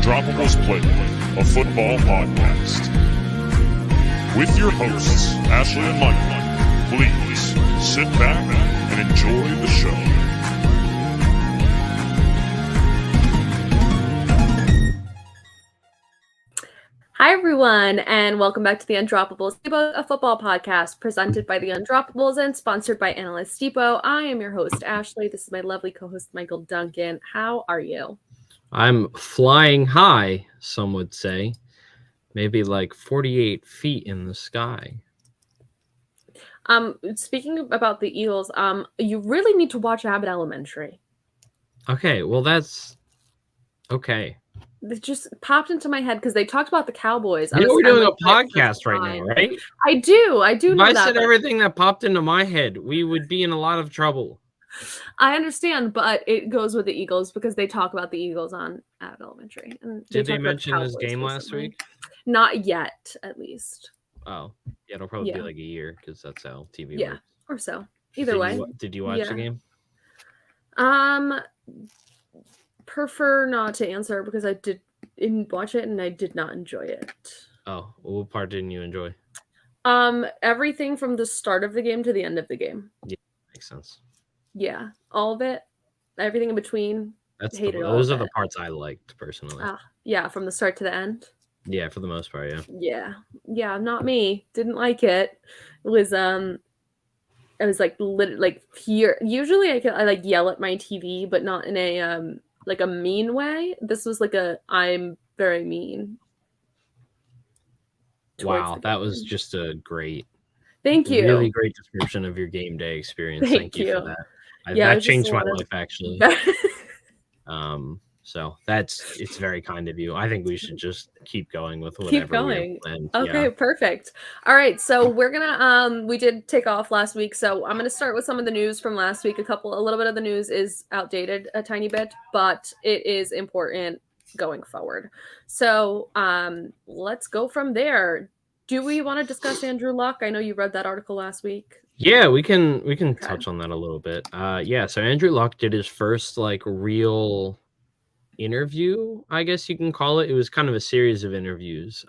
Undroppables Playbook, a football podcast. With your hosts, Ashley and Michael, please sit back and enjoy the show. Hi, everyone, and welcome back to the Undroppables, a football podcast presented by the Undroppables and sponsored by Analyst Depot. I am your host, Ashley. This is my lovely co-host, Michael Duncan. How are you? I'm flying high, some would say. Maybe like 48 feet in the sky. Speaking about the Eagles, you really need to watch Abbott Elementary. Okay, well, that's okay. It just popped into my head because they talked about the Cowboys. You know we're doing a podcast right now, right? I do know that. If I said but everything that popped into my head, we would be in a lot of trouble. I understand, but it goes with the Eagles because they talk about the Eagles on Abbott Elementary. And Did they mention this game last week? Not yet, at least. Oh, yeah, it'll probably be like a year because that's how TV works. Or so. Either way. Did you watch the game? Prefer not to answer because I didn't watch it and I did not enjoy it. Oh, well, what part didn't you enjoy? Everything from the start of the game to the end of the game. Yeah, makes sense. Yeah, all of it, everything in between. Those are the parts I liked personally. Yeah, from the start to the end. Yeah, for the most part, yeah. Yeah, not me. Didn't like it. It was like here. Usually I like yell at my TV, but not in a like a mean way. This was like I'm very mean. Wow, that was just a great. Thank you. Really great description of your game day experience. Thank you for that. That changed my life actually. So it's very kind of you. I think we should just keep going with whatever. Keep going. Okay, perfect. All right, so we're gonna we did take off last week, so I'm gonna start with some of the news from last week. A little bit of the news is outdated a tiny bit, but it is important going forward. So let's go from there. Do we want to discuss Andrew Luck? I know you read that article last week. Yeah, we can touch on that a little bit. So Andrew Luck did his first real interview, I guess you can call it. It was kind of a series of interviews,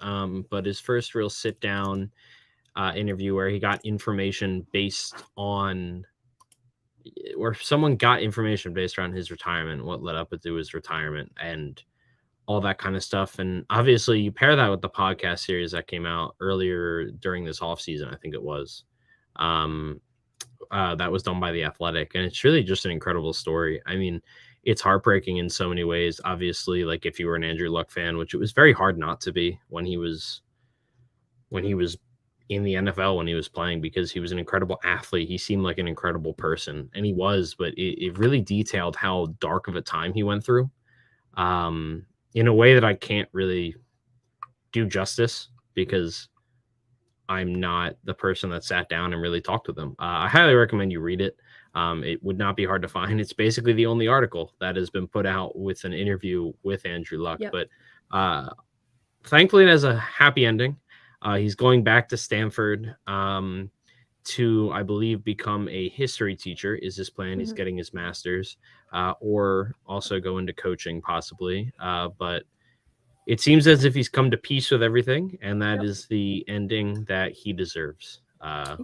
but his first real sit down interview where he got information where someone got information based around his retirement, what led up to his retirement, and all that kind of stuff. And obviously you pair that with the podcast series that came out earlier during this off season, I think it was. That was done by The Athletic, and it's really just an incredible story. I mean, it's heartbreaking in so many ways. Obviously, like if you were an Andrew Luck fan, which it was very hard not to be when he was in the NFL, when he was playing, because he was an incredible athlete. He seemed like an incredible person, and he was, but it really detailed how dark of a time he went through, in a way that I can't really do justice because I'm not the person that sat down and really talked with him. I highly recommend you read it. It would not be hard to find. It's basically the only article that has been put out with an interview with Andrew Luck. Yep. But thankfully, it has a happy ending. He's going back to Stanford to, I believe, become a history teacher is his plan. Mm-hmm. He's getting his master's or also go into coaching possibly. But it seems as if he's come to peace with everything, and that is the ending that he deserves.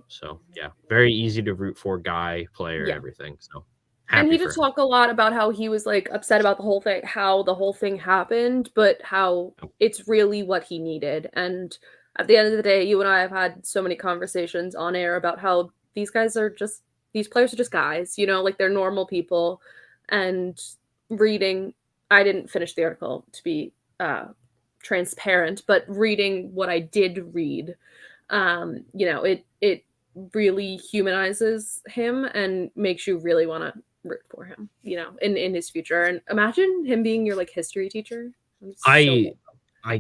So yeah, very easy to root for guy, player, everything. So and he did talk a lot about how he was upset about the whole thing, how the whole thing happened, but how it's really what he needed. And at the end of the day, you and I have had so many conversations on air about how these players are just guys, they're normal people. And reading, I didn't finish the article to be transparent, but reading what I did read, it really humanizes him and makes you really want to root for him, in his future. And imagine him being your history teacher. I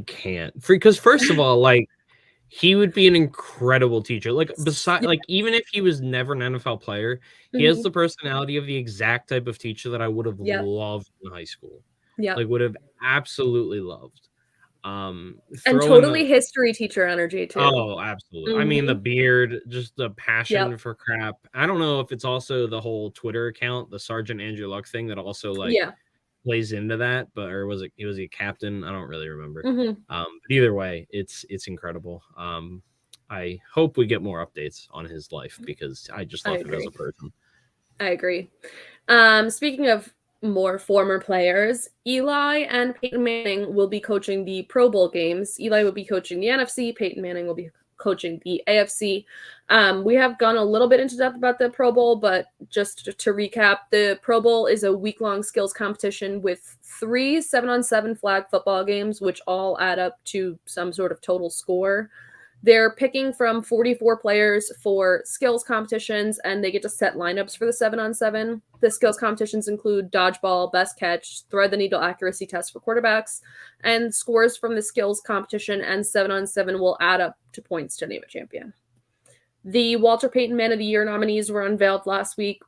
can't, because first of all, he would be an incredible teacher. Even if he was never an NFL player, he has the personality of the exact type of teacher that I would have loved in high school. Yeah, would have absolutely loved. And totally history teacher energy too. Oh, absolutely. I mean, the beard, just the passion for crap. I don't know if it's also the whole Twitter account, the Sergeant Andrew Luck thing, that also plays into that, or was he a captain? I don't really remember. Mhm. But either way, it's incredible. I hope we get more updates on his life because I just I love him as agree. a person. I agree. Speaking of more former players, Eli and Peyton Manning will be coaching the Pro Bowl games. Eli will be coaching the NFC. Peyton Manning will be coaching the AFC. We have gone a little bit into depth about the Pro Bowl, but just to recap, the Pro Bowl is a week-long skills competition with 3 7-on-7 flag football games, which all add up to some sort of total score. They're picking from 44 players for skills competitions, and they get to set lineups for the 7-on-7. The skills competitions include dodgeball, best catch, thread the needle accuracy test for quarterbacks, and scores from the skills competition and 7-on-7 will add up to points to name a champion. The Walter Payton Man of the Year nominees were unveiled last week.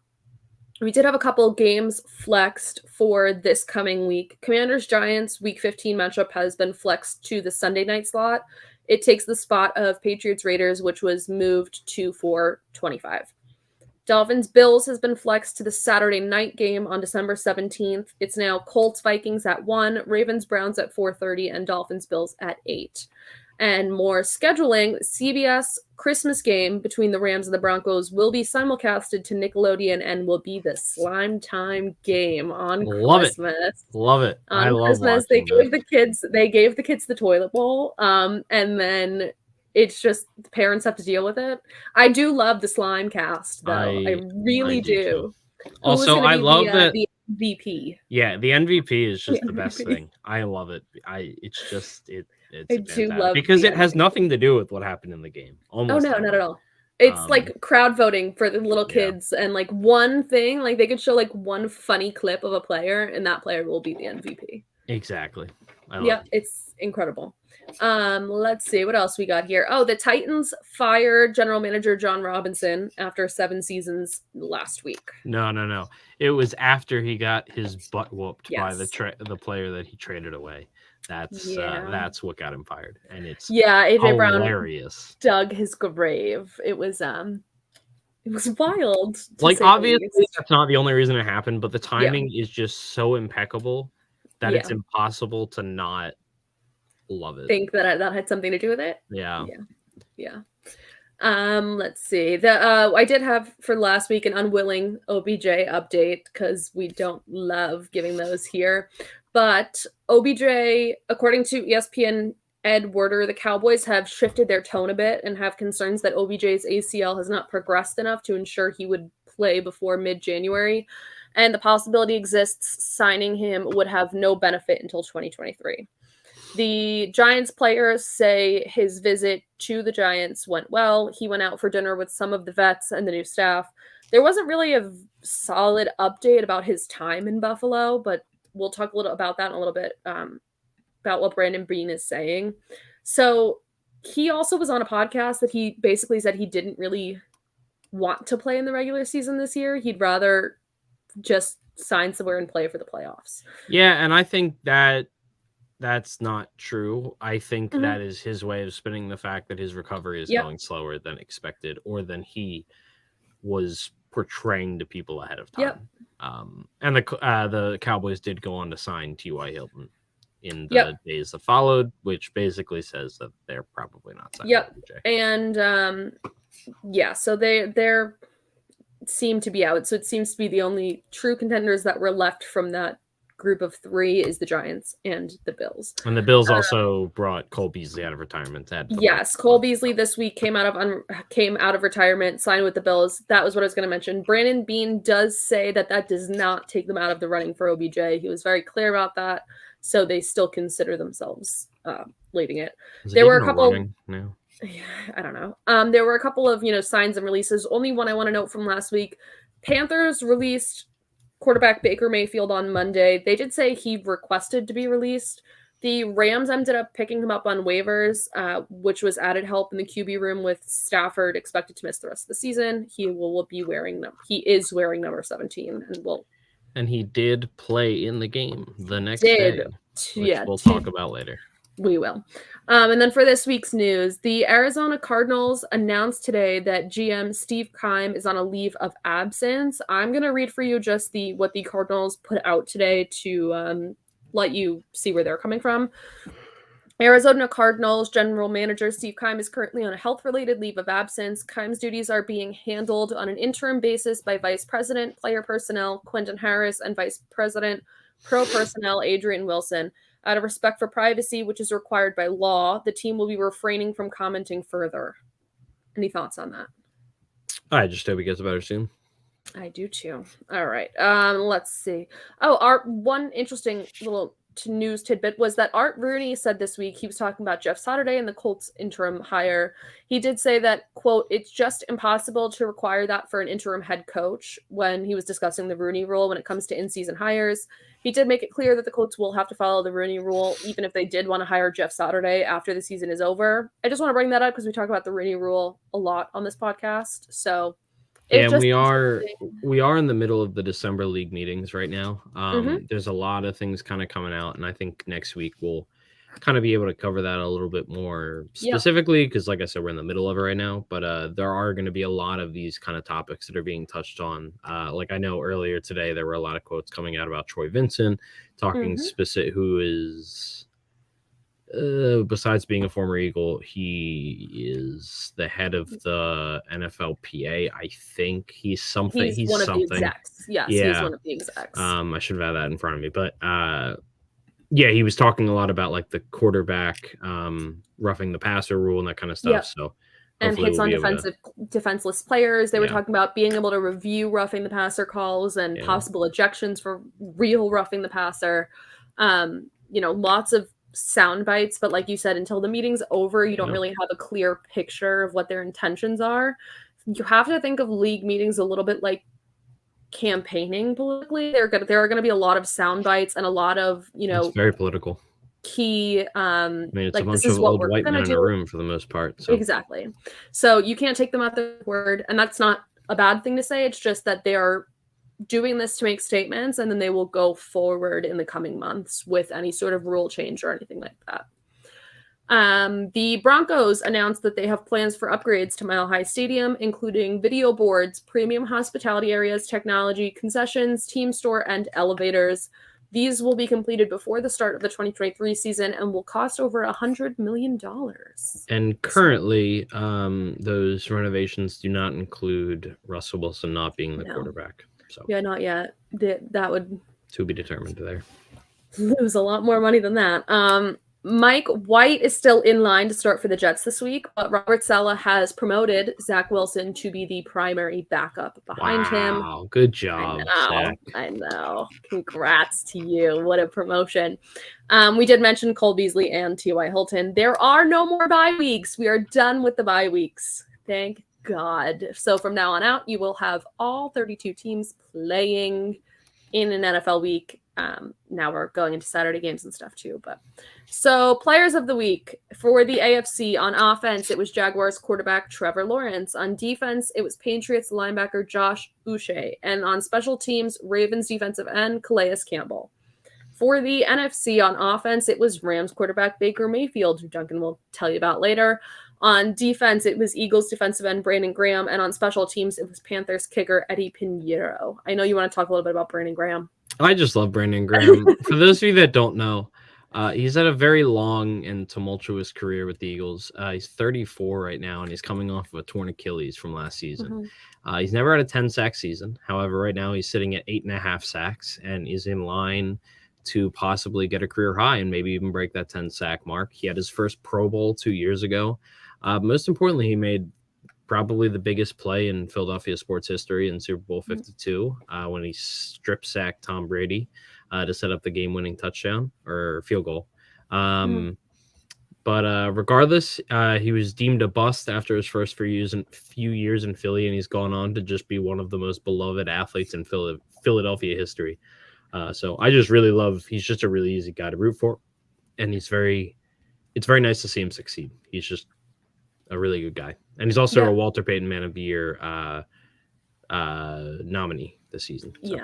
We did have a couple games flexed for this coming week. Commanders-Giants Week 15 matchup has been flexed to the Sunday night slot. It takes the spot of Patriots-Raiders, which was moved to 4:25. Dolphins-Bills has been flexed to the Saturday night game on December 17th. It's now Colts-Vikings at 1, Ravens-Browns at 4:30, and Dolphins-Bills at 8. And more scheduling, CBS Christmas game between the Rams and the Broncos will be simulcasted to Nickelodeon and will be the Slime Time game on Christmas. Love it. On I love Christmas, they watching gave the kids the toilet bowl, and then it's just the parents have to deal with it. I do love the Slime cast, though. I really do. Also, I love that the MVP. Yeah, the MVP is just the best thing. I love it. It's I do love because the it has MVP. nothing to do with what happened in the game. Almost. Oh no, not at all. It's like crowd voting for the little kids, and like one thing, like they could show like one funny clip of a player, and that player will be the MVP. Exactly. Yeah, it's incredible. Let's see what else we got here. Oh, the Titans fired general manager John Robinson after 7 seasons last week. No. It was after he got his butt whooped by the player that he traded away. That's what got him fired, and it's AJ hilarious. Brown dug his grave. It was wild. Like obviously that's not the only reason it happened, but the timing is just so impeccable that it's impossible to not love it. Think that had something to do with it. Yeah. Let's see. I did have for last week an unwilling OBJ update because we don't love giving those here. But OBJ, according to ESPN Ed Werder, the Cowboys have shifted their tone a bit and have concerns that OBJ's ACL has not progressed enough to ensure he would play before mid-January. And the possibility exists signing him would have no benefit until 2023. The Giants players say his visit to the Giants went well. He went out for dinner with some of the vets and the new staff. There wasn't really a solid update about his time in Buffalo, but we'll talk a little about that in a little bit, about what Brandon Beane is saying. So he also was on a podcast that he basically said he didn't really want to play in the regular season this year. He'd rather just sign somewhere and play for the playoffs. Yeah, and I think that's not true. I think that is his way of spinning the fact that his recovery is going slower than expected or than he was portraying to people ahead of time. And the Cowboys did go on to sign T.Y. Hilton in the days that followed, which basically says that they're probably not signing OBJ. And so they're seem to be out. So it seems to be the only true contenders that were left from that group of 3 is the Giants and the Bills. And the Bills also brought Cole Beasley out of retirement. Yes, Cole Beasley this week came out of retirement, signed with the Bills. That was what I was going to mention. Brandon Beane does say that does not take them out of the running for OBJ. He was very clear about that. So they still consider themselves leading it. There were a couple. I don't know. There were a couple of signs and releases. Only one I want to note from last week. Panthers released quarterback Baker Mayfield on Monday. They did say he requested to be released. The Rams ended up picking him up on waivers, which was added help in the QB room with Stafford expected to miss the rest of the season. He is wearing number 17 and he did play in the game the next day, which we'll talk about later. We will. And then for this week's news, the Arizona Cardinals announced today that GM Steve Keim is on a leave of absence. I'm going to read for you just what the Cardinals put out today to let you see where they're coming from. Arizona Cardinals general manager Steve Keim is currently on a health-related leave of absence. Keim's duties are being handled on an interim basis by Vice President, Player Personnel, Quentin Harris, and Vice President, Pro Personnel, Adrian Wilson. Out of respect for privacy, which is required by law, the team will be refraining from commenting further. Any thoughts on that? I just hope he gets better soon. I do too. All right. Let's see. Oh, our one interesting little news tidbit was that Art Rooney said this week, he was talking about Jeff Saturday and the Colts interim hire. He did say that, quote, it's just impossible to require that for an interim head coach when he was discussing the Rooney rule when it comes to in-season hires. He did make it clear that the Colts will have to follow the Rooney rule, even if they did want to hire Jeff Saturday after the season is over. I just want to bring that up because we talk about the Rooney rule a lot on this podcast. So and we are in the middle of the December league meetings right now. There's a lot of things kind of coming out, and I think next week we'll kind of be able to cover that a little bit more specifically because, like I said, we're in the middle of it right now. But there are going to be a lot of these kind of topics that are being touched on. Like I know earlier today there were a lot of quotes coming out about Troy Vincent talking specific, who is. Besides being a former Eagle, he is the head of the NFLPA. I think he's something. He's one something. of the execs. Yes, he's one of the execs. I should have had that in front of me, but yeah, he was talking a lot about like the quarterback roughing the passer rule and that kind of stuff. Yep. So and hits on defenseless players. They were talking about being able to review roughing the passer calls and possible ejections for real roughing the passer. Lots of sound bites, but like you said, until the meeting's over, you don't really have a clear picture of what their intentions are. You have to think of league meetings a little bit like campaigning politically. There are going to be a lot of sound bites and a lot of it's very political key it's like, a bunch of old white men in a room for the most part. So. Exactly. So you can't take them at their word, and that's not a bad thing to say. It's just that they are doing this to make statements, and then they will go forward in the coming months with any sort of rule change or anything like that. The Broncos announced that they have plans for upgrades to Mile High Stadium, including video boards, premium hospitality areas, technology, concessions, team store, and elevators. These will be completed before the start of the 2023 season and will cost over $100 million. And currently, those renovations do not include Russell Wilson not being the quarterback. So yeah, not yet. That would to be determined there. Lose a lot more money than that. Mike White is still in line to start for the Jets this week, but Robert Saleh has promoted Zach Wilson to be the primary backup behind him. Wow, good job, Zach. I know. Congrats to you. What a promotion. We did mention Cole Beasley and T.Y. Hilton. There are no more bye weeks. We are done with the bye weeks. Thank God. So from now on out, you will have all 32 teams playing in an NFL week. Now we're going into Saturday games and stuff too. But so players of the week for the AFC: on offense, it was Jaguars quarterback Trevor Lawrence. On defense, it was Patriots linebacker Josh Uche. And on special teams, Ravens defensive end Calais Campbell. For the NFC on offense, it was Rams quarterback Baker Mayfield, who Duncan will tell you about later. On defense, it was Eagles defensive end Brandon Graham. And on special teams, it was Panthers kicker Eddie Pinheiro. I know you want to talk a little bit about Brandon Graham. I just love Brandon Graham. For those of you that don't know, he's had a very long and tumultuous career with the Eagles. He's 34 right now, and he's coming off of a torn Achilles from last season. He's never had a 10-sack season. However, right now he's sitting at 8.5 sacks and is in line to possibly get a career high and maybe even break that 10-sack mark. He had his first Pro Bowl 2 years ago. Most importantly, he made probably the biggest play in Philadelphia sports history in Super Bowl 52 when he strip sacked Tom Brady to set up the game-winning touchdown or field goal. But regardless, he was deemed a bust after his first few years in Philly, and he's gone on to just be one of the most beloved athletes in Philadelphia history. So I just really love. He's just a really easy guy to root for, and it's very nice to see him succeed. He's just a really good guy, and he's also a Walter Payton Man of the Year nominee this season. So.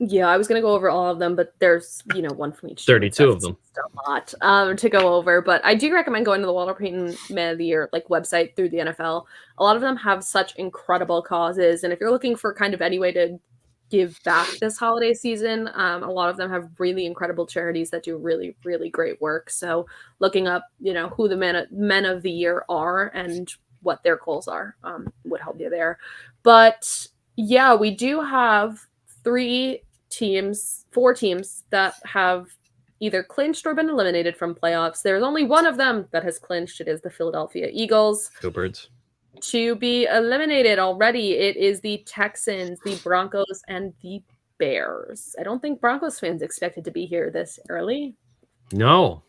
Yeah, I was going to go over all of them, but there's, one from each team. 32 of them. It's a lot to go over, but I do recommend going to the Walter Payton Man of the Year website through the NFL. A lot of them have such incredible causes, and if you're looking for kind of any way to give back this holiday season, a lot of them have really incredible charities that do really, really great work. So looking up, who the men of the year are and what their goals are would help you there. But yeah, we do have 4 teams that have either clinched or been eliminated from playoffs. There's only one of them that has clinched. It is the Philadelphia Eagles. Go Birds. To be eliminated already, it is the Texans, the Broncos, and the Bears. I don't think Broncos fans expected to be here this early. No,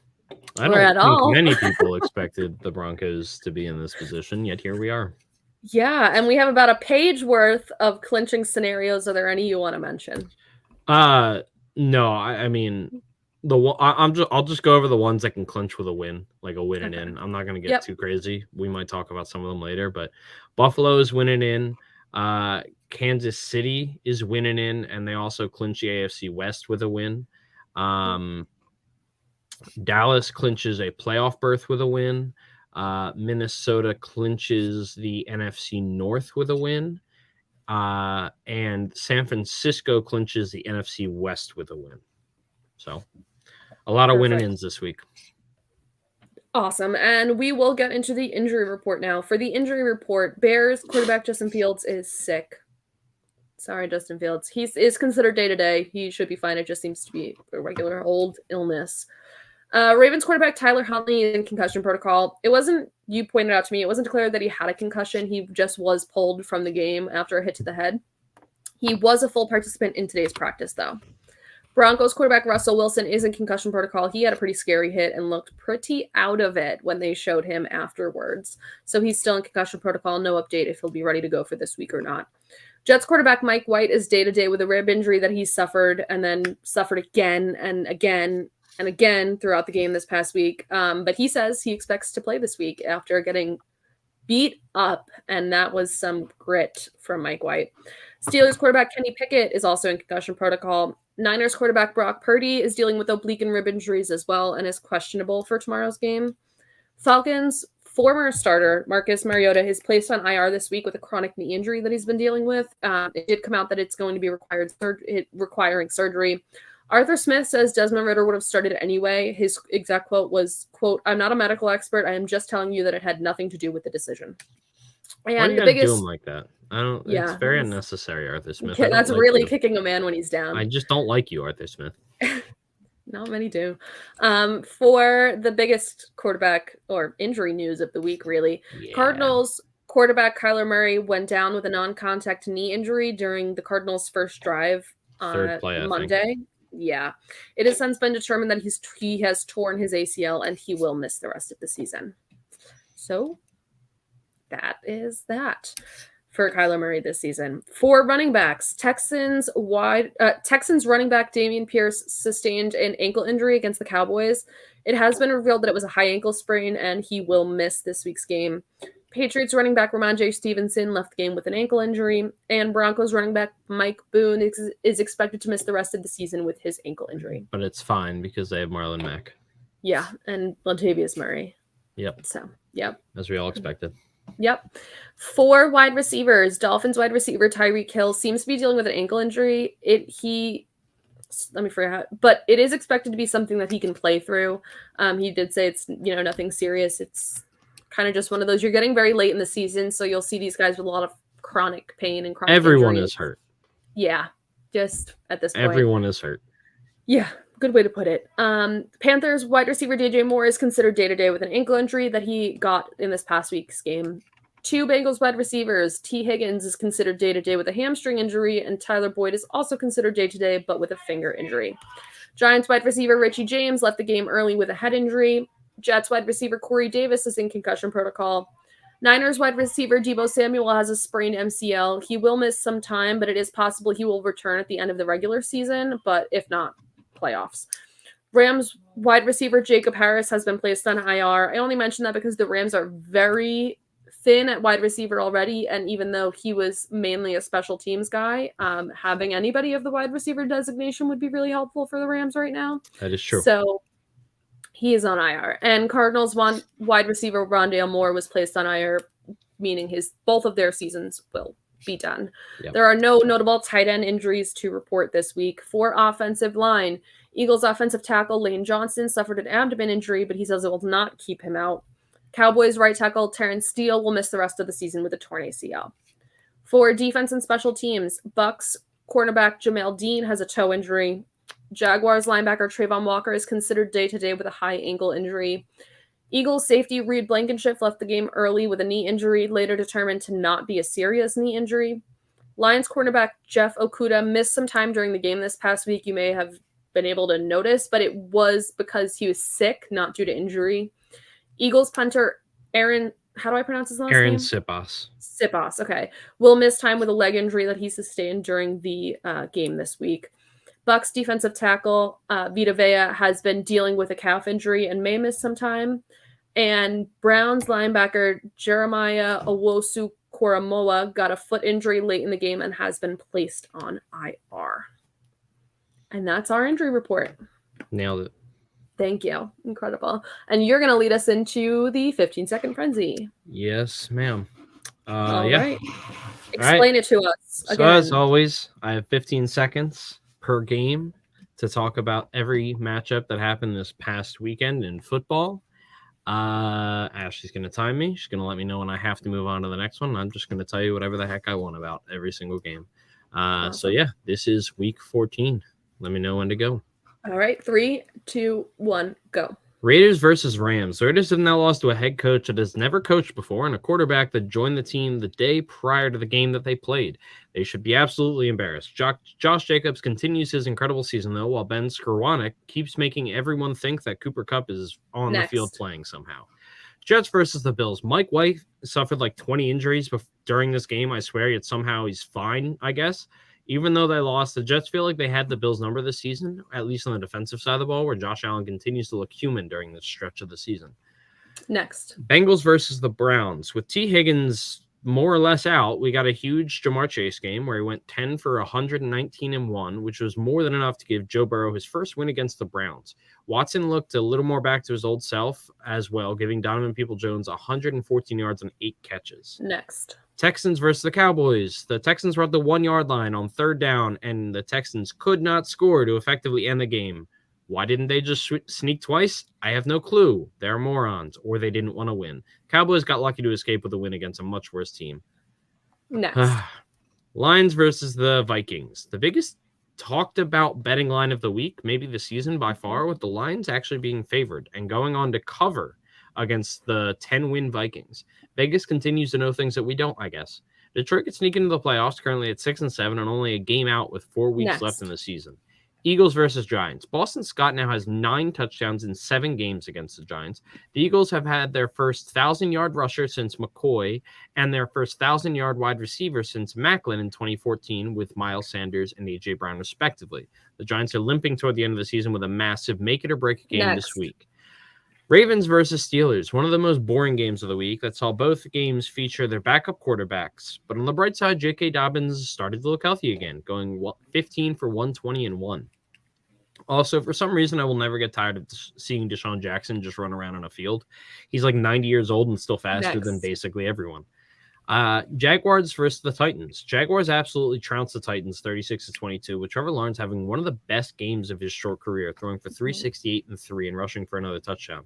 I don't at think all. many people expected the Broncos to be in this position, yet here we are. Yeah, and we have about a page worth of clinching scenarios. Are there any you want to mention? No, I mean I'll just go over the ones that can clinch with a win, like a win and in. I'm not gonna get too crazy. We might talk about some of them later, but Buffalo is winning in. Kansas City is winning in, and they also clinch the AFC West with a win. Dallas clinches a playoff berth with a win. Minnesota clinches the NFC North with a win. And San Francisco clinches the NFC West with a win. So a lot of win and ins this week. Awesome. And we will get into the injury report now. For the injury report, Bears quarterback Justin Fields is sick. Sorry, Justin Fields. He is considered day-to-day. He should be fine. It just seems to be a regular old illness. Ravens quarterback Tyler Huntley is in concussion protocol. You pointed out to me, it wasn't declared that he had a concussion. He just was pulled from the game after a hit to the head. He was a full participant in today's practice, though. Broncos quarterback Russell Wilson is in concussion protocol. He had a pretty scary hit and looked pretty out of it when they showed him afterwards. So he's still in concussion protocol. No update if he'll be ready to go for this week or not. Jets quarterback Mike White is day-to-day with a rib injury that he suffered and then suffered again and again and again throughout the game this past week. But he says he expects to play this week after getting beat up, and that was some grit from Mike White. Steelers quarterback Kenny Pickett is also in concussion protocol. Niners quarterback Brock Purdy is dealing with oblique and rib injuries as well and is questionable for tomorrow's game. Falcons former starter Marcus Mariota is placed on IR this week with a chronic knee injury that he's been dealing with. It did come out that it's going to be requiring surgery. Arthur Smith says Desmond Ridder would have started anyway. His exact quote was, quote, "I'm not a medical expert. I am just telling you that it had nothing to do with the decision." And why do you the biggest do him like that? I don't. Yeah, it's very unnecessary, Arthur Smith. That's really kicking a man when he's down. I just don't like you, Arthur Smith. Not many do. For the biggest quarterback or injury news of the week, really, Cardinals quarterback Kyler Murray went down with a non-contact knee injury during the Cardinals' first drive on Monday. Yeah, it has since been determined that he has torn his ACL and he will miss the rest of the season. So that is that for Kyler Murray this season. For running backs, Texans running back Dameon Pierce sustained an ankle injury against the Cowboys. It has been revealed that it was a high ankle sprain and he will miss this week's game. Patriots running back Ramondre Stevenson left the game with an ankle injury, and Broncos running back Mike Boone is expected to miss the rest of the season with his ankle injury. But it's fine because they have Marlon Mack. Yeah, and Latavius Murray. Yep. So, yep. As we all expected. Yep. For wide receivers, Dolphins wide receiver Tyreek Hill seems to be dealing with an ankle injury. But it is expected to be something that he can play through. He did say it's nothing serious. It's kind of just one of those. You're getting very late in the season, so you'll see these guys with a lot of chronic pain and chronic Everyone injuries. is hurt. Yeah, just at this point. Everyone is hurt. Yeah, good way to put it. Panthers wide receiver DJ Moore is considered day-to-day with an ankle injury that he got in this past week's game. 2 Bengals wide receivers, T. Higgins is considered day-to-day with a hamstring injury, and Tyler Boyd is also considered day-to-day but with a finger injury. Giants wide receiver Richie James left the game early with a head injury. Jets wide receiver Corey Davis is in concussion protocol. Niners wide receiver Deebo Samuel has a sprained MCL. He will miss some time, but it is possible he will return at the end of the regular season, but if not, playoffs. Rams wide receiver Jacob Harris has been placed on IR. I only mention that because the Rams are very thin at wide receiver already, and even though he was mainly a special teams guy, having anybody of the wide receiver designation would be really helpful for the Rams right now. That is true. So he is on IR. And Cardinals wide receiver Rondale Moore was placed on IR, meaning both of their seasons will be done. Yep. There are no notable tight end injuries to report this week. For offensive line, Eagles offensive tackle Lane Johnson suffered an abdomen injury, but he says it will not keep him out. Cowboys right tackle Terrence Steele will miss the rest of the season with a torn ACL. For defense and special teams, Bucks cornerback Jamel Dean has a toe injury. Jaguars linebacker Trayvon Walker is considered day-to-day with a high ankle injury. Eagles safety Reed Blankenship left the game early with a knee injury, later determined to not be a serious knee injury. Lions cornerback Jeff Okudah missed some time during the game this past week. You may have been able to notice, but it was because he was sick, not due to injury. Eagles punter Aaron, how do I pronounce his last name? Aaron Siposs, okay. Will miss time with a leg injury that he sustained during the game this week. Bucks defensive tackle Vita Vea has been dealing with a calf injury and may miss some time. And Browns linebacker Jeremiah Owusu-Koramoah got a foot injury late in the game and has been placed on IR. And that's our injury report. Nailed it. Thank you. Incredible. And you're going to lead us into the 15-second frenzy. Yes, ma'am. All yeah. right. Explain it to us again. So as always, I have 15 seconds per game to talk about every matchup that happened this past weekend in football. Ashley's going to time me. She's going to let me know when I have to move on to the next one. I'm just going to tell you whatever the heck I want about every single game. Awesome. So yeah, this is week 14. Let me know when to go. All right, 3, 2, 1, go. Raiders versus Rams. The Raiders have now lost to a head coach that has never coached before and a quarterback that joined the team the day prior to the game that they played. They should be absolutely embarrassed. Josh Jacobs continues his incredible season, though, while Ben Skowronek keeps making everyone think that Cooper Kupp is on the field playing somehow. Jets versus the Bills. Mike White suffered like 20 injuries during this game, I swear, yet somehow he's fine, I guess. Even though they lost, the Jets feel like they had the Bills' number this season, at least on the defensive side of the ball, where Josh Allen continues to look human during this stretch of the season. Next. Bengals versus the Browns. With T. Higgins more or less out, we got a huge Jamar Chase game where he went 10 for 119-1, which was more than enough to give Joe Burrow his first win against the Browns. Watson looked a little more back to his old self as well, giving Donovan Peoples-Jones 114 yards and 8 catches. Next. Texans versus the Cowboys. The Texans were at the 1-yard line on third down, and the Texans could not score to effectively end the game. Why didn't they just sneak twice? I have no clue. They're morons, or they didn't want to win. Cowboys got lucky to escape with a win against a much worse team. Next. Lions versus the Vikings. The biggest talked about betting line of the week, maybe the season by far, with the Lions actually being favored and going on to cover against the 10-win Vikings. Vegas continues to know things that we don't, I guess. Detroit could sneak into the playoffs, currently at 6-7 and only a game out with 4 weeks left in the season. Eagles versus Giants. Boston Scott now has 9 touchdowns in 7 games against the Giants. The Eagles have had their first 1,000-yard rusher since McCoy and their first 1,000-yard wide receiver since Macklin in 2014 with Miles Sanders and A.J. Brown, respectively. The Giants are limping toward the end of the season with a massive make-it-or-break game this week. Ravens versus Steelers, one of the most boring games of the week that saw both games feature their backup quarterbacks. But on the bright side, J.K. Dobbins started to look healthy again, going 15 for 120-1. Also, for some reason, I will never get tired of seeing Deshaun Jackson just run around on a field. He's like 90 years old and still faster than basically everyone. Jaguars versus the Titans. Jaguars absolutely trounced the Titans 36-22, with Trevor Lawrence having one of the best games of his short career, throwing for 368 and 3 and rushing for another touchdown.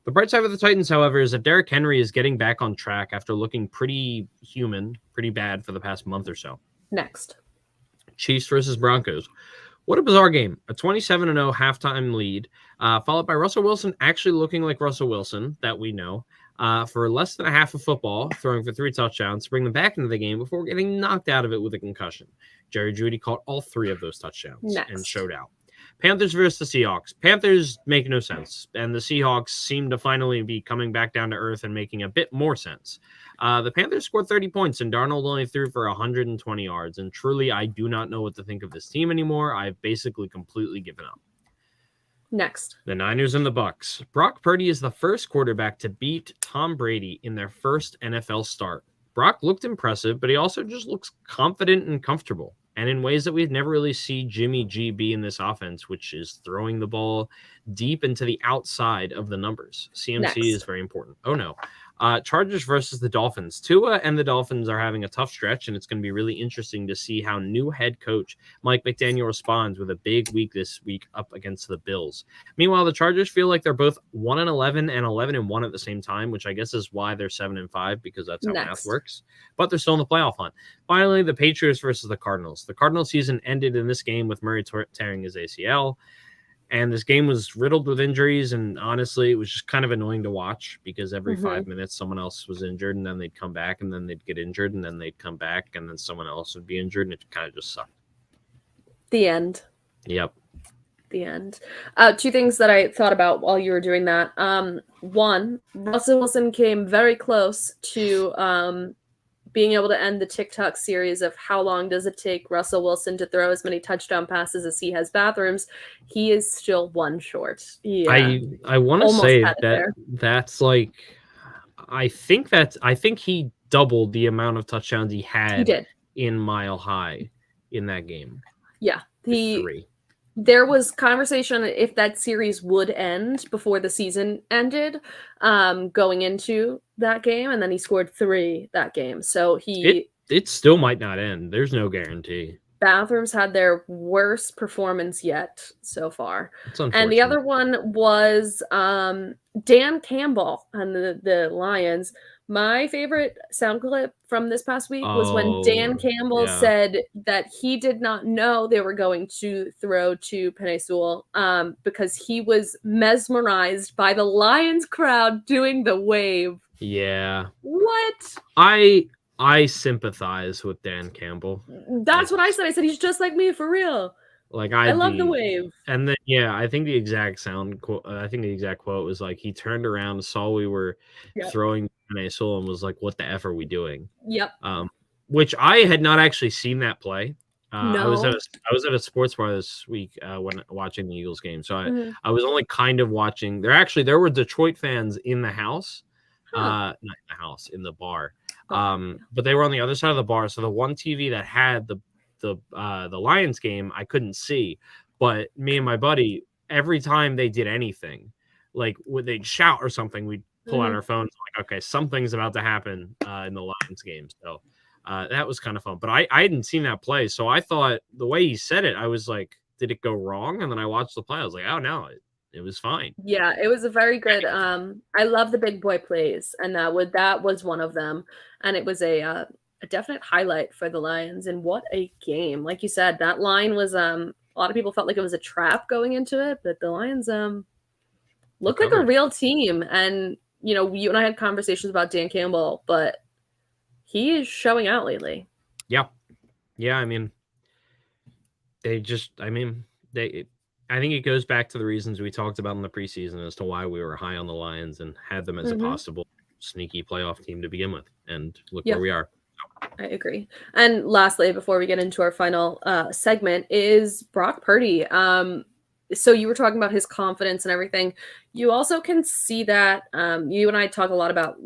The bright side of the Titans, however, is that Derrick Henry is getting back on track after looking pretty bad for the past month or so. Next. Chiefs versus Broncos. What a bizarre game. A 27-0 halftime lead, followed by Russell Wilson actually looking like Russell Wilson that we know, for less than a half of football, throwing for 3 touchdowns to bring them back into the game before getting knocked out of it with a concussion. Jerry Jeudy caught all 3 of those touchdowns and showed out. Panthers versus the Seahawks. Panthers make no sense, and the Seahawks seem to finally be coming back down to earth and making a bit more sense. The Panthers scored 30 points, and Darnold only threw for 120 yards, and truly, I do not know what to think of this team anymore. I've basically completely given up. Next. The Niners and the Bucks. Brock Purdy is the first quarterback to beat Tom Brady in their first NFL start. Brock looked impressive, but he also just looks confident and comfortable, and in ways that we'd never really see Jimmy G be in this offense, which is throwing the ball deep into the outside of the numbers. CMC Next. is very important. Oh, no. Chargers versus the Dolphins. Tua and the Dolphins are having a tough stretch, and it's going to be really interesting to see how new head coach Mike McDaniel responds with a big week this week up against the Bills. Meanwhile, the Chargers feel like they're both 1-11 and 11-1 at the same time, which I guess is why they're 7-5, because that's how math works. But they're still in the playoff hunt. Finally, the Patriots versus the Cardinals. The Cardinals season ended in this game with Murray tearing his ACL. And this game was riddled with injuries, and honestly, it was just kind of annoying to watch because every 5 minutes someone else was injured, and then they'd come back, and then they'd get injured, and then they'd come back, and then someone else would be injured, and it kind of just sucked. The end. Yep. The end. Two things that I thought about while you were doing that. One, Russell Wilson came very close to being able to end the TikTok series of how long does it take Russell Wilson to throw as many touchdown passes as he has bathrooms. He is still one short. Yeah. I want to say that's like, I think he doubled the amount of touchdowns he had in Mile High in that game. Yeah. There was conversation if that series would end before the season ended, going into that game, and then he scored 3 that game. So it still might not end. There's no guarantee. Bathrooms had their worst performance yet so far. And the other one was Dan Campbell and the Lions. My favorite sound clip from this past week was when Dan Campbell said that he did not know they were going to throw to Penei Sewell because he was mesmerized by the Lions crowd doing the wave. Yeah. What? I sympathize with Dan Campbell. That's what I said. I said he's just like me for real. Like I love the wave. And then I think the exact quote was like he turned around, saw we were throwing Penei Sewell, and was like, "What the F are we doing?" Yep. Which I had not actually seen that play. No. I was at a sports bar this week when watching the Eagles game, so I was only kind of watching. There were Detroit fans in the house, not in the house, in the bar, but they were on the other side of the bar. So the one TV that had the Lions game I couldn't see, but me and my buddy, every time they did anything, like when they'd shout or something, we'd pull out our phones like, okay, something's about to happen in the Lions game. So that was kind of fun, but I hadn't seen that play, so I thought the way he said it, I was like, did it go wrong? And then I watched the play, I was like, oh no, it was fine. Yeah, it was a very good I love the big boy plays, and that was one of them, and it was a definite highlight for the Lions. And what a game. Like you said, that line was a lot of people felt like it was a trap going into it, but the Lions look like a real team. And you and I had conversations about Dan Campbell, but he is showing out lately. Yeah. I mean, I think it goes back to the reasons we talked about in the preseason as to why we were high on the Lions and had them as a possible sneaky playoff team to begin with. And look where we are. I agree. And lastly, before we get into our final segment, is Brock Purdy. So you were talking about his confidence and everything. You also can see that you and I talk a lot about,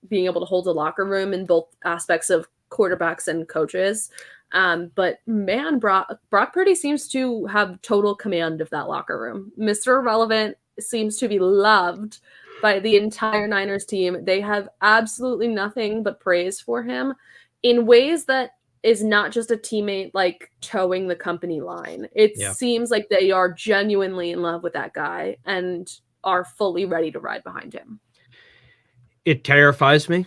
being able to hold a locker room in both aspects of quarterbacks and coaches. But man, Brock Purdy seems to have total command of that locker room. Mr. Irrelevant seems to be loved by the entire Niners team. They have absolutely nothing but praise for him in ways that is not just a teammate like towing the company line. It seems like they are genuinely in love with that guy and are fully ready to ride behind him. It terrifies me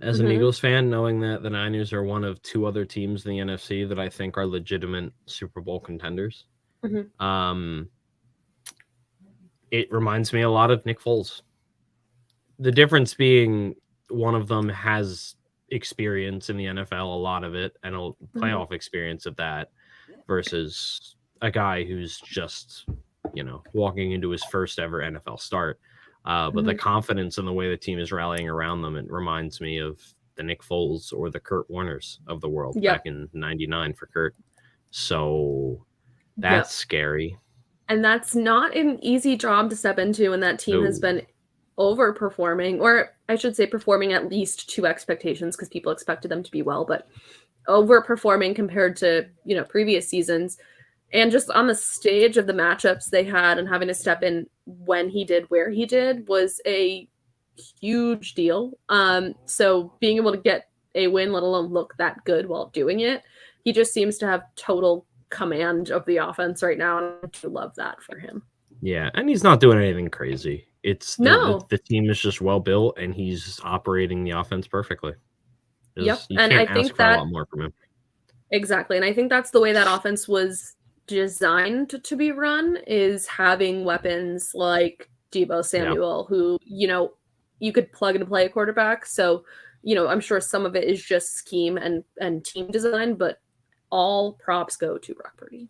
as an Eagles fan, knowing that the Niners are one of 2 other teams in the NFC that I think are legitimate Super Bowl contenders. It reminds me a lot of Nick Foles. The difference being one of them has experience in the NFL, a lot of it, and a playoff experience of that, versus a guy who's just, walking into his first ever NFL start. But the confidence and the way the team is rallying around them, it reminds me of the Nick Foles or the Kurt Warners of the world back in '99 for Kurt. So that's scary. And that's not an easy job to step into when that team has No. been overperforming, or I should say performing at least to expectations because people expected them to be well, but overperforming compared to, previous seasons. And just on the stage of the matchups they had and having to step in when he did, where he did, was a huge deal. So being able to get a win, let alone look that good while doing it, he just seems to have total command of the offense right now, and I do love that for him. Yeah, and he's not doing anything crazy. It's No. the team is just well built, and he's operating the offense perfectly. Yep. You And I can't ask think for a that lot more from him. exactly. And I think that's the way that offense was designed to be run, is having weapons like Debo Samuel, who, you could plug and play a quarterback. So, I'm sure some of it is just scheme and team design, but all props go to Brock Purdy.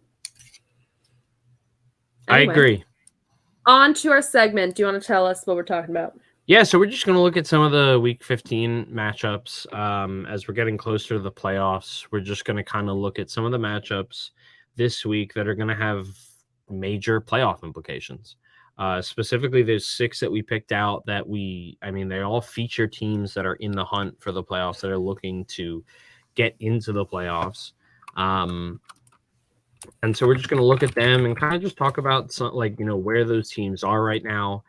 Anyway, I agree. On to our segment. Do you want to tell us what we're talking about? Yeah, so we're just going to look at some of the Week 15 matchups. As we're getting closer to the playoffs, we're just going to kind of look at some of the matchups this week that are going to have major playoff implications. Specifically, there's 6 that we picked out that they all feature teams that are in the hunt for the playoffs, that are looking to get into the playoffs. And so we're just going to look at them and kind of just talk about where those teams are right now,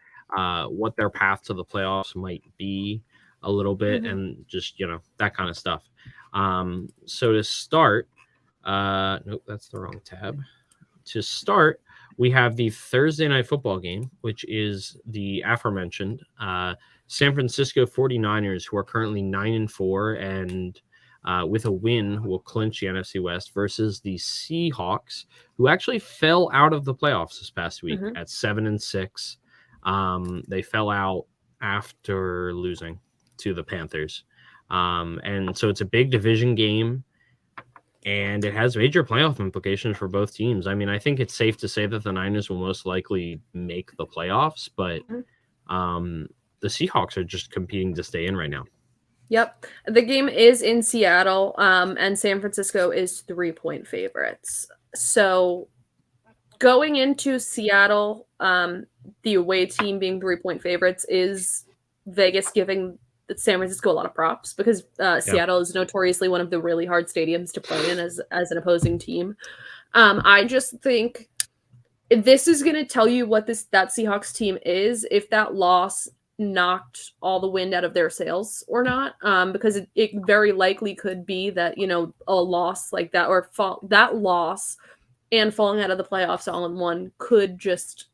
what their path to the playoffs might be a little bit, and just, that kind of stuff. So to start, nope, that's the wrong tab. To start, we have the Thursday night football game, which is the aforementioned San Francisco 49ers, who are currently 9-4 and with a win will clinch the NFC West, versus the Seahawks, who actually fell out of the playoffs this past week at 7-6. They fell out after losing to the Panthers. And so it's a big division game, and it has major playoff implications for both teams. I mean, I think it's safe to say that the Niners will most likely make the playoffs, but the Seahawks are just competing to stay in right now. Yep. The game is in Seattle, and San Francisco is 3-point favorites. So going into Seattle, the away team being 3-point favorites is Vegas giving San Francisco a lot of props, because Seattle is notoriously one of the really hard stadiums to play in as an opposing team. I just think this is going to tell you what that Seahawks team is, if that loss knocked all the wind out of their sails or not, because it very likely could be that, a loss like that, or that loss and falling out of the playoffs all in one, could just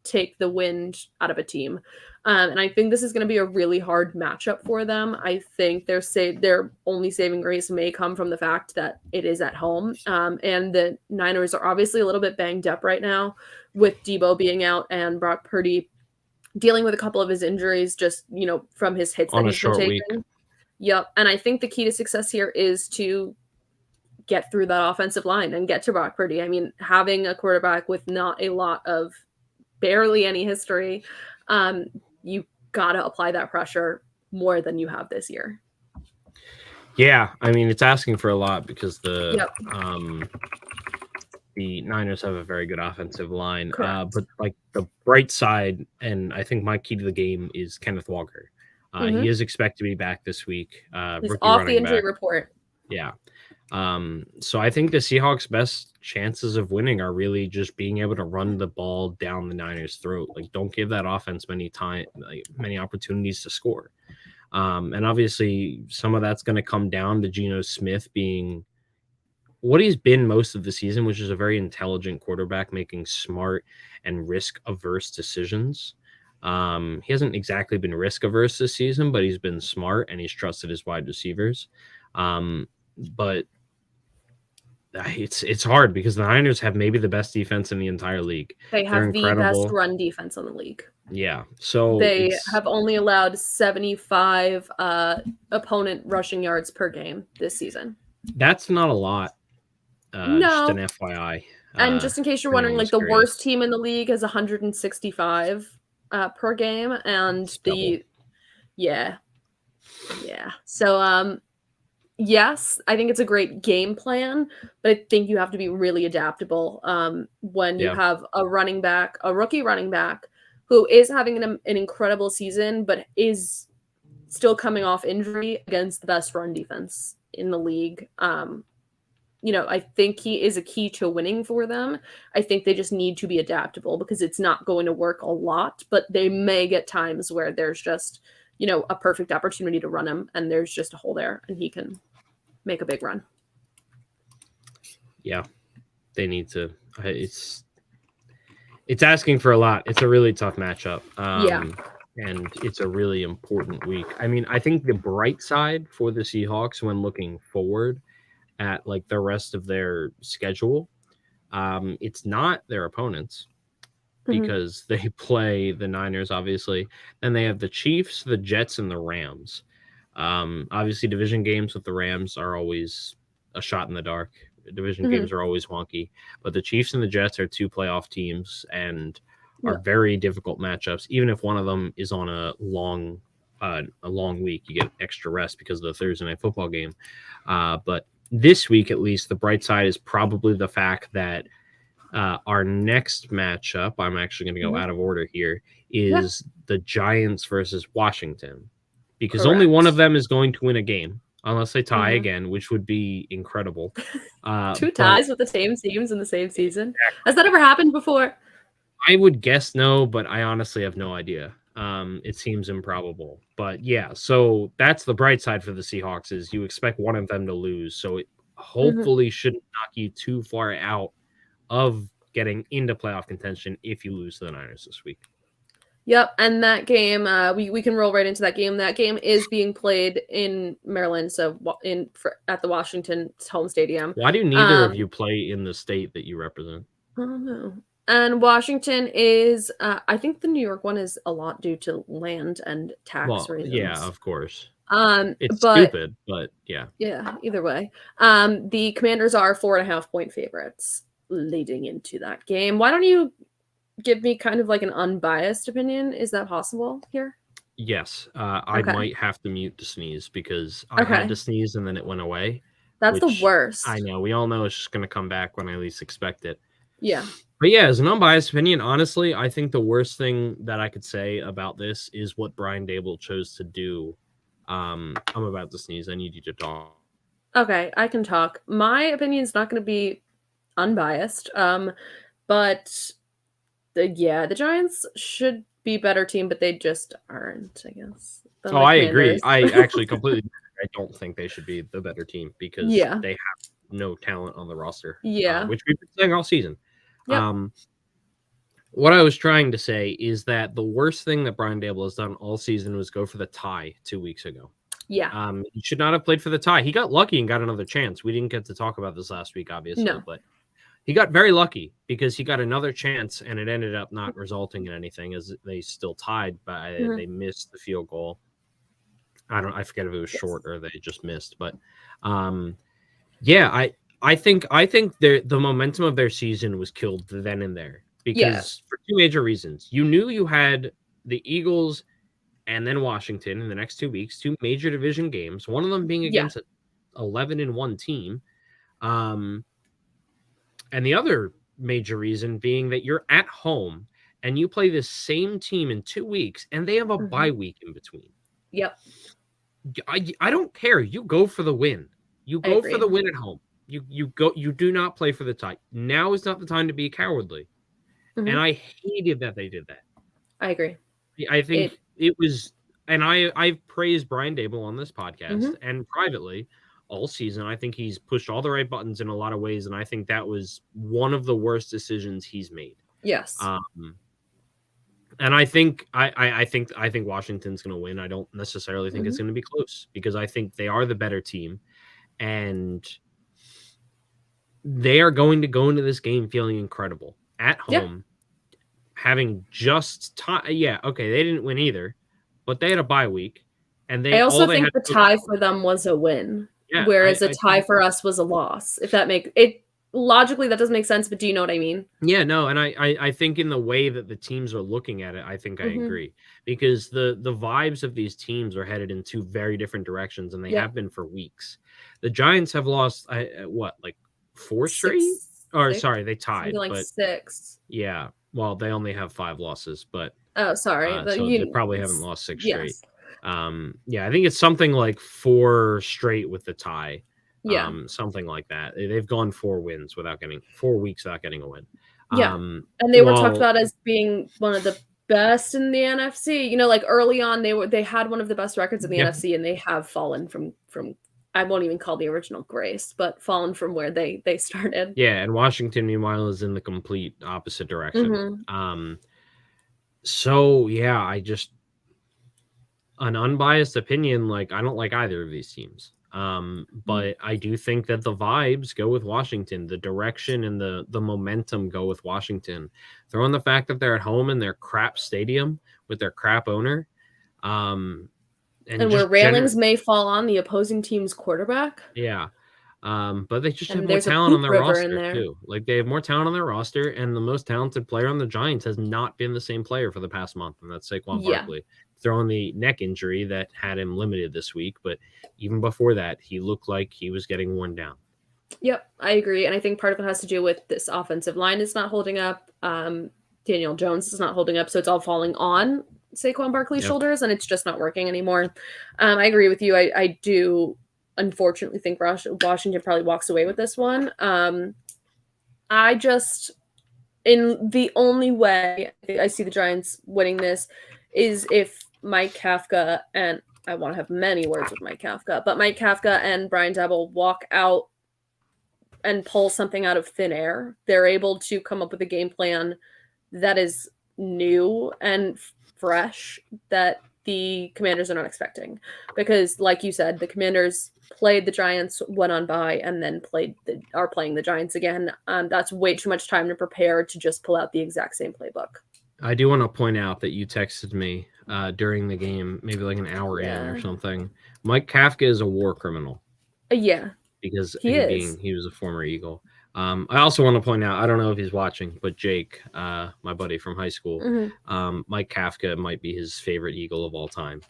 take the wind out of a team. And I think this is going to be a really hard matchup for them. I think their only saving grace may come from the fact that it is at home. And the Niners are obviously a little bit banged up right now, with Debo being out and Brock Purdy dealing with a couple of his injuries, just, from his hits on that a he's been short taking. week. Yep. And I think the key to success here is to get through that offensive line and get to Brock Purdy. I mean, having a quarterback with not a lot of barely any history, you got to apply that pressure more than you have this year. Yeah, I mean, it's asking for a lot, because the Niners have a very good offensive line. But like the bright side, and I think my key to the game, is Kenneth Walker. He is expected to be back this week. He's off the injury report. Yeah. So I think the Seahawks' best chances of winning are really just being able to run the ball down the Niners' throat. Like, don't give that offense many opportunities to score. And obviously some of that's going to come down to Geno Smith being what he's been most of the season, which is a very intelligent quarterback, making smart and risk-averse decisions. He hasn't exactly been risk-averse this season, but he's been smart, and he's trusted his wide receivers. But it's hard, because the Niners have maybe the best defense in the entire league. They have the best run defense in the league. Yeah, so they have only allowed 75 opponent rushing yards per game this season. That's not a lot. No. Just an FYI. And just in case you're wondering, like, the worst team in the league is 165 per game, and yeah. So yes, I think it's a great game plan, but I think you have to be really adaptable when you Yeah. have a running back, a rookie running back, who is having an incredible season, but is still coming off injury against the best run defense in the league. I think he is a key to winning for them. I think they just need to be adaptable because it's not going to work a lot, but they may get times where there's just, a perfect opportunity to run him and there's just a hole there and he can make a big run. Yeah, they need to. It's asking for a lot. It's a really tough matchup. And it's a really important week. I mean, I think the bright side for the Seahawks when looking forward at like the rest of their schedule, it's not their opponents because they play the Niners, obviously. Then they have the Chiefs, the Jets, and the Rams. Obviously, division games with the Rams are always a shot in the dark. Division games are always wonky, but the Chiefs and the Jets are two playoff teams and are very difficult matchups. Even if one of them is on a long week, you get extra rest because of the Thursday night football game. But this week, at least, the bright side is probably the fact that our next matchup, I'm actually going to go out of order here, is the Giants versus Washington, because only one of them is going to win a game. Unless they tie again, which would be incredible. Two ties with the same teams in the same season. Has that ever happened before? I would guess no, but I honestly have no idea. It seems improbable. But yeah, so that's the bright side for the Seahawks is you expect one of them to lose. So it hopefully shouldn't knock you too far out of getting into playoff contention if you lose to the Niners this week. Yep, and that game, we can roll right into that game. That game is being played in Maryland, so at the Washington home stadium. Why do neither of you play in the state that you represent? I don't know. And Washington is, I think the New York one is a lot due to land and tax reasons. Yeah, of course. It's stupid, but yeah. Yeah, either way. The Commanders are 4.5-point favorites leading into that game. Why don't you give me kind of like an unbiased opinion? Is that possible here? Yes. I might have to mute to sneeze because I had to sneeze and then it went away. That's the worst. I know. We all know it's just going to come back when I least expect it. Yeah. But yeah, as an unbiased opinion, honestly, I think the worst thing that I could say about this is what Brian Daboll chose to do. I'm about to sneeze. I need you to talk. Okay, I can talk. My opinion is not going to be unbiased. But the Giants should be a better team, but they just aren't, I guess. I agree. I actually completely I don't think they should be the better team because they have no talent on the roster. Yeah. Which we've been saying all season. Yep. What I was trying to say is that the worst thing that Brian Daboll has done all season was go for the tie 2 weeks ago. Yeah. He should not have played for the tie. He got lucky and got another chance. We didn't get to talk about this last week, obviously, but he got very lucky because he got another chance and it ended up not resulting in anything as they still tied, but they missed the field goal. I forget if it was short or they just missed, but I think the momentum of their season was killed then and there because for two major reasons. You knew you had the Eagles and then Washington in the next 2 weeks, two major division games, one of them being against an 11-1 team. And the other major reason being that you're at home and you play the same team in 2 weeks and they have a bye week in between. Yep. I don't care. You go for the win. You go for the win at home. You go. You do not play for the tie. Now is not the time to be cowardly. And I hated that they did that. I agree. I think it was, and I've praised Brian Daboll on this podcast and privately all season. I think he's pushed all the right buttons in a lot of ways, and I think that was one of the worst decisions he's made. Yes. And I think Washington's going to win. I don't necessarily think it's going to be close because I think they are the better team, and they are going to go into this game feeling incredible at home, having just they didn't win either, but they had a bye week, and I also think the tie for them was a win, whereas a tie for us was a loss. If that makes it, logically that doesn't make sense, but do you know what I mean? Yeah, no, and I think in the way that the teams are looking at it, I think I agree, because the vibes of these teams are headed in two very different directions, and they have been for weeks. The Giants have lost what, like 4 straight? Or sorry, they tied, something like but 6. yeah, well, they only have 5 losses, but Oh, sorry. so they probably haven't lost 6 straight. Yes. Yeah, I think it's something like 4 straight with the tie. Yeah. Something like that. They've gone 4 weeks without getting a win. Yeah. And they were talked about as being one of the best in the NFC. You know, like early on they had one of the best records in the NFC, and they have fallen from I won't even call the original grace, but fallen from where they started. Yeah, and Washington meanwhile is in the complete opposite direction. So yeah, an unbiased opinion, like I don't like either of these teams. But I do think that the vibes go with Washington. The direction and the momentum go with Washington. Throw in the fact that they're at home in their crap stadium with their crap owner. And where railings may fall on the opposing team's quarterback. Yeah. But they just have more talent on their roster too. Like they have more talent on their roster, and the most talented player on the Giants has not been the same player for the past month, and that's Saquon Barkley. Throwing the neck injury that had him limited this week, but even before that, he looked like he was getting worn down. Yep, I agree, and I think part of it has to do with this offensive line is not holding up. Daniel Jones is not holding up, so it's all falling on Saquon Barkley's shoulders, and it's just not working anymore. I agree with you. I do unfortunately think Washington probably walks away with this one. I just, in the only way I see the Giants winning this is if Mike Kafka, and I want to have many words with Mike Kafka, but Mike Kafka and Brian Daboll walk out and pull something out of thin air. They're able to come up with a game plan that is new and fresh that the Commanders are not expecting. Because, like you said, the Commanders played the Giants, went on by, and then are playing the Giants again. That's way too much time to prepare to just pull out the exact same playbook. I do want to point out that you texted me during the game, maybe like an hour in or something. Mike Kafka is a war criminal. Yeah. Because he was a former Eagle. I also want to point out, I don't know if he's watching, but Jake, my buddy from high school, Mike Kafka might be his favorite Eagle of all time,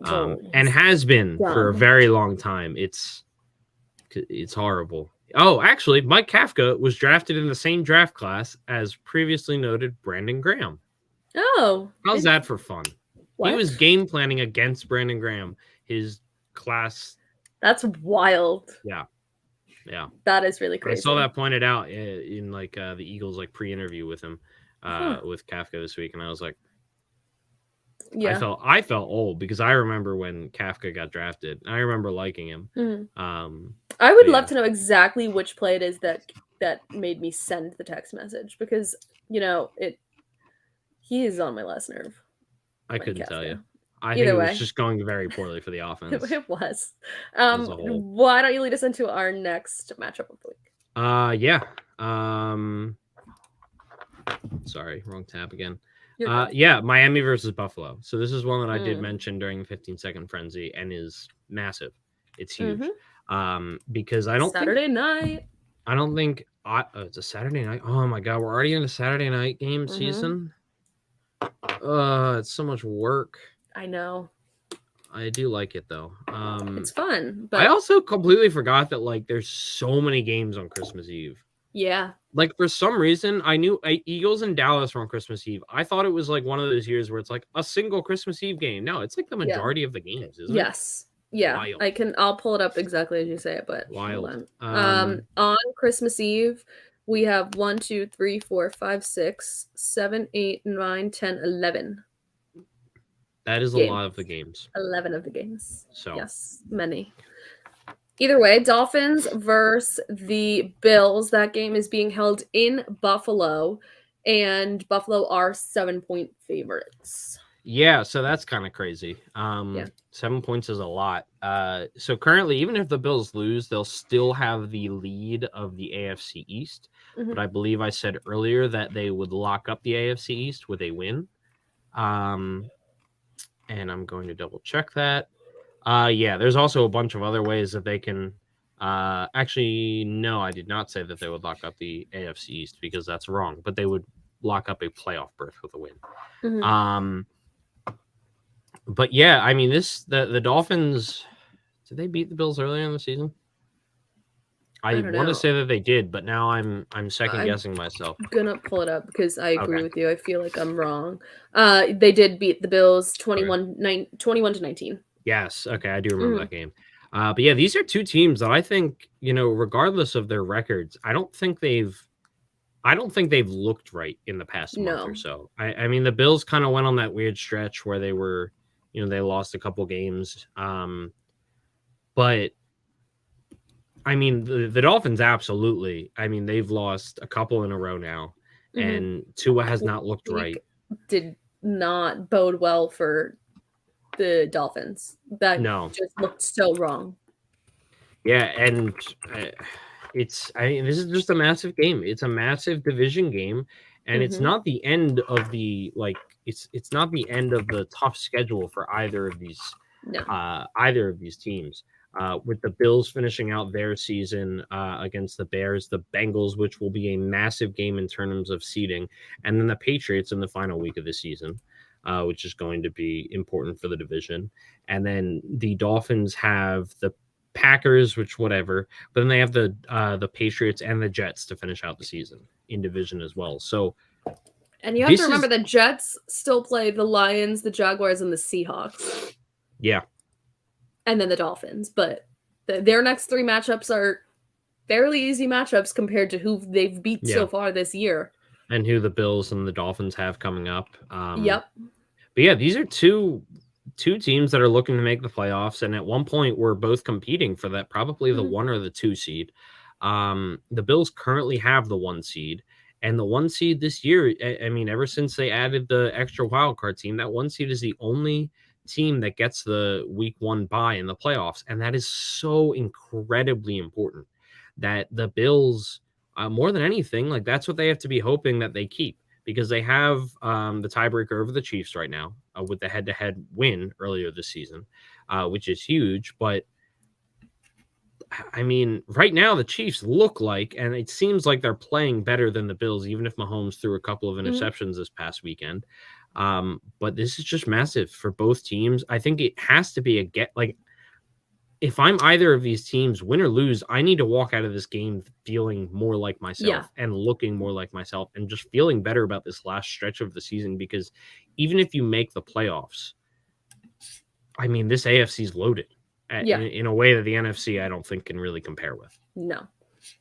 and has been for a very long time. It's horrible. Oh, actually, Mike Kafka was drafted in the same draft class as previously noted Brandon Graham. Oh. How's that for fun? What? He was game planning against Brandon Graham, his class. That's wild. Yeah. That is really crazy. I saw that pointed out in like the Eagles like pre-interview with him with Kafka this week, and I was like, I felt old because I remember when Kafka got drafted. I remember liking him. I would love to know exactly which play it is that made me send the text message, because he is on my last nerve. I couldn't tell you. I think it was just going very poorly for the offense. It was. Why don't you lead us into our next matchup of the week? Yeah. Sorry, wrong tab again. Yeah, Miami versus Buffalo. So this is one that I did mention during the 15-second frenzy and is massive. It's huge. Because I don't Saturday night. I don't think it's a Saturday night. Oh my god, we're already in a Saturday night game season. It's so much work. I know. I do like it though. It's fun, but I also completely forgot that like there's so many games on Christmas Eve. Yeah. Like for some reason, I knew Eagles and Dallas were on Christmas Eve. I thought it was like one of those years where it's like a single Christmas Eve game. No, it's like the majority of the games, isn't it? Yes. Yeah. Wild. I'll pull it up exactly as you say it, but wild. On Christmas Eve, we have 1, 2, 3, 4, 5, 6, 7, 8, 9, 10, 11. That is a lot of the games. 11 of the games. So yes, many. Either way, Dolphins versus the Bills. That game is being held in Buffalo, and Buffalo are 7-point favorites. Yeah, so that's kind of crazy. 7 points is a lot. So currently, even if the Bills lose, they'll still have the lead of the AFC East. But I believe I said earlier that they would lock up the AFC East with a win. And I'm going to double check that. Yeah, there's also a bunch of other ways that they can Actually, no, I did not say that they would lock up the AFC East because that's wrong. But they would lock up a playoff berth with a win. Mhm. But yeah, I mean, the Dolphins, did they beat the Bills earlier in the season? I don't want to know. say that they did, but now I'm second I'm guessing myself. gonna pull it up because I agree Okay. with you. I feel like I'm wrong. They did beat the Bills 21 to 19. Yes. Okay, I do remember Mhm. that game. But yeah, these are two teams that I think, regardless of their records, I don't think they've looked right in the past month or No. so. I mean, the Bills kind of went on that weird stretch where they were, they lost a couple games. But I mean, the Dolphins absolutely. I mean, they've lost a couple in a row now, Mhm. and Tua has Last not looked right. week did not bode well for the Dolphins. That No. just looked so wrong. Yeah, and I mean, this is just a massive game. It's a massive division game, and it's Mhm. not the end of the it's not the end of the tough schedule for either of these No. teams. With the Bills finishing out their season against the Bears, the Bengals, which will be a massive game in terms of seeding, and then the Patriots in the final week of the season, which is going to be important for the division. And then the Dolphins have the Packers, which whatever, but then they have the Patriots and the Jets to finish out the season in division as well. So And you have to remember the Jets still play the Lions, the Jaguars, and the Seahawks. Yeah. And then the Dolphins. But their next three matchups are fairly easy matchups compared to who they've beat so far this year. And who the Bills and the Dolphins have coming up. Yep. But yeah, these are two teams that are looking to make the playoffs, and at one point we're both competing for that, probably the 1 or the 2 seed. The Bills currently have the 1 seed, and the 1 seed this year, I mean, ever since they added the extra wild card team, that 1 seed is the only team that gets the week 1 bye in the playoffs, and that is so incredibly important that the Bills, more than anything, like that's what they have to be hoping that they keep, because they have the tiebreaker over the Chiefs right now with the head-to-head win earlier this season, which is huge. But I mean, right now the Chiefs look like, and it seems like they're playing better than the Bills, even if Mahomes threw a couple of interceptions this past weekend. But this is just massive for both teams. I think it has to be if I'm either of these teams, win or lose, I need to walk out of this game feeling more like myself and looking more like myself and just feeling better about this last stretch of the season, because even if you make the playoffs, I mean, this AFC is loaded in a way that the NFC I don't think can really compare with. No.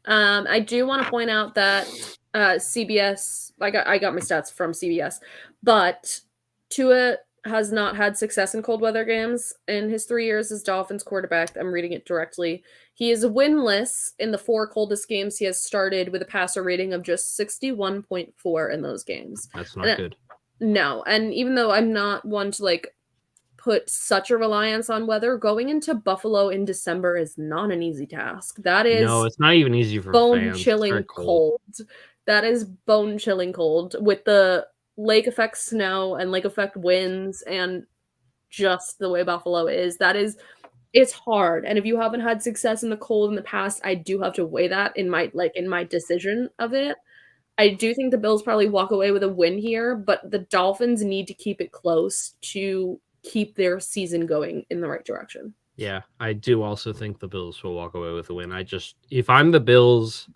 I do want to point out that CBS, I got my stats from CBS, but Tua has not had success in cold weather games in his 3 years as Dolphins quarterback. I'm reading it directly. He is winless in the 4 coldest games he has started, with a passer rating of just 61.4 in those games. That's not good. No, and even though I'm not one to put such a reliance on weather, going into Buffalo in December is not an easy task. That is it's not even easy for bone-chilling cold. That is bone-chilling cold with the lake effect snow and lake effect winds, and just the way Buffalo is. It's hard. And if you haven't had success in the cold in the past, I do have to weigh that in my decision of it. I do think the Bills probably walk away with a win here, but the Dolphins need to keep it close to keep their season going in the right direction. Yeah, I do also think the Bills will walk away with a win. If I'm the Bills,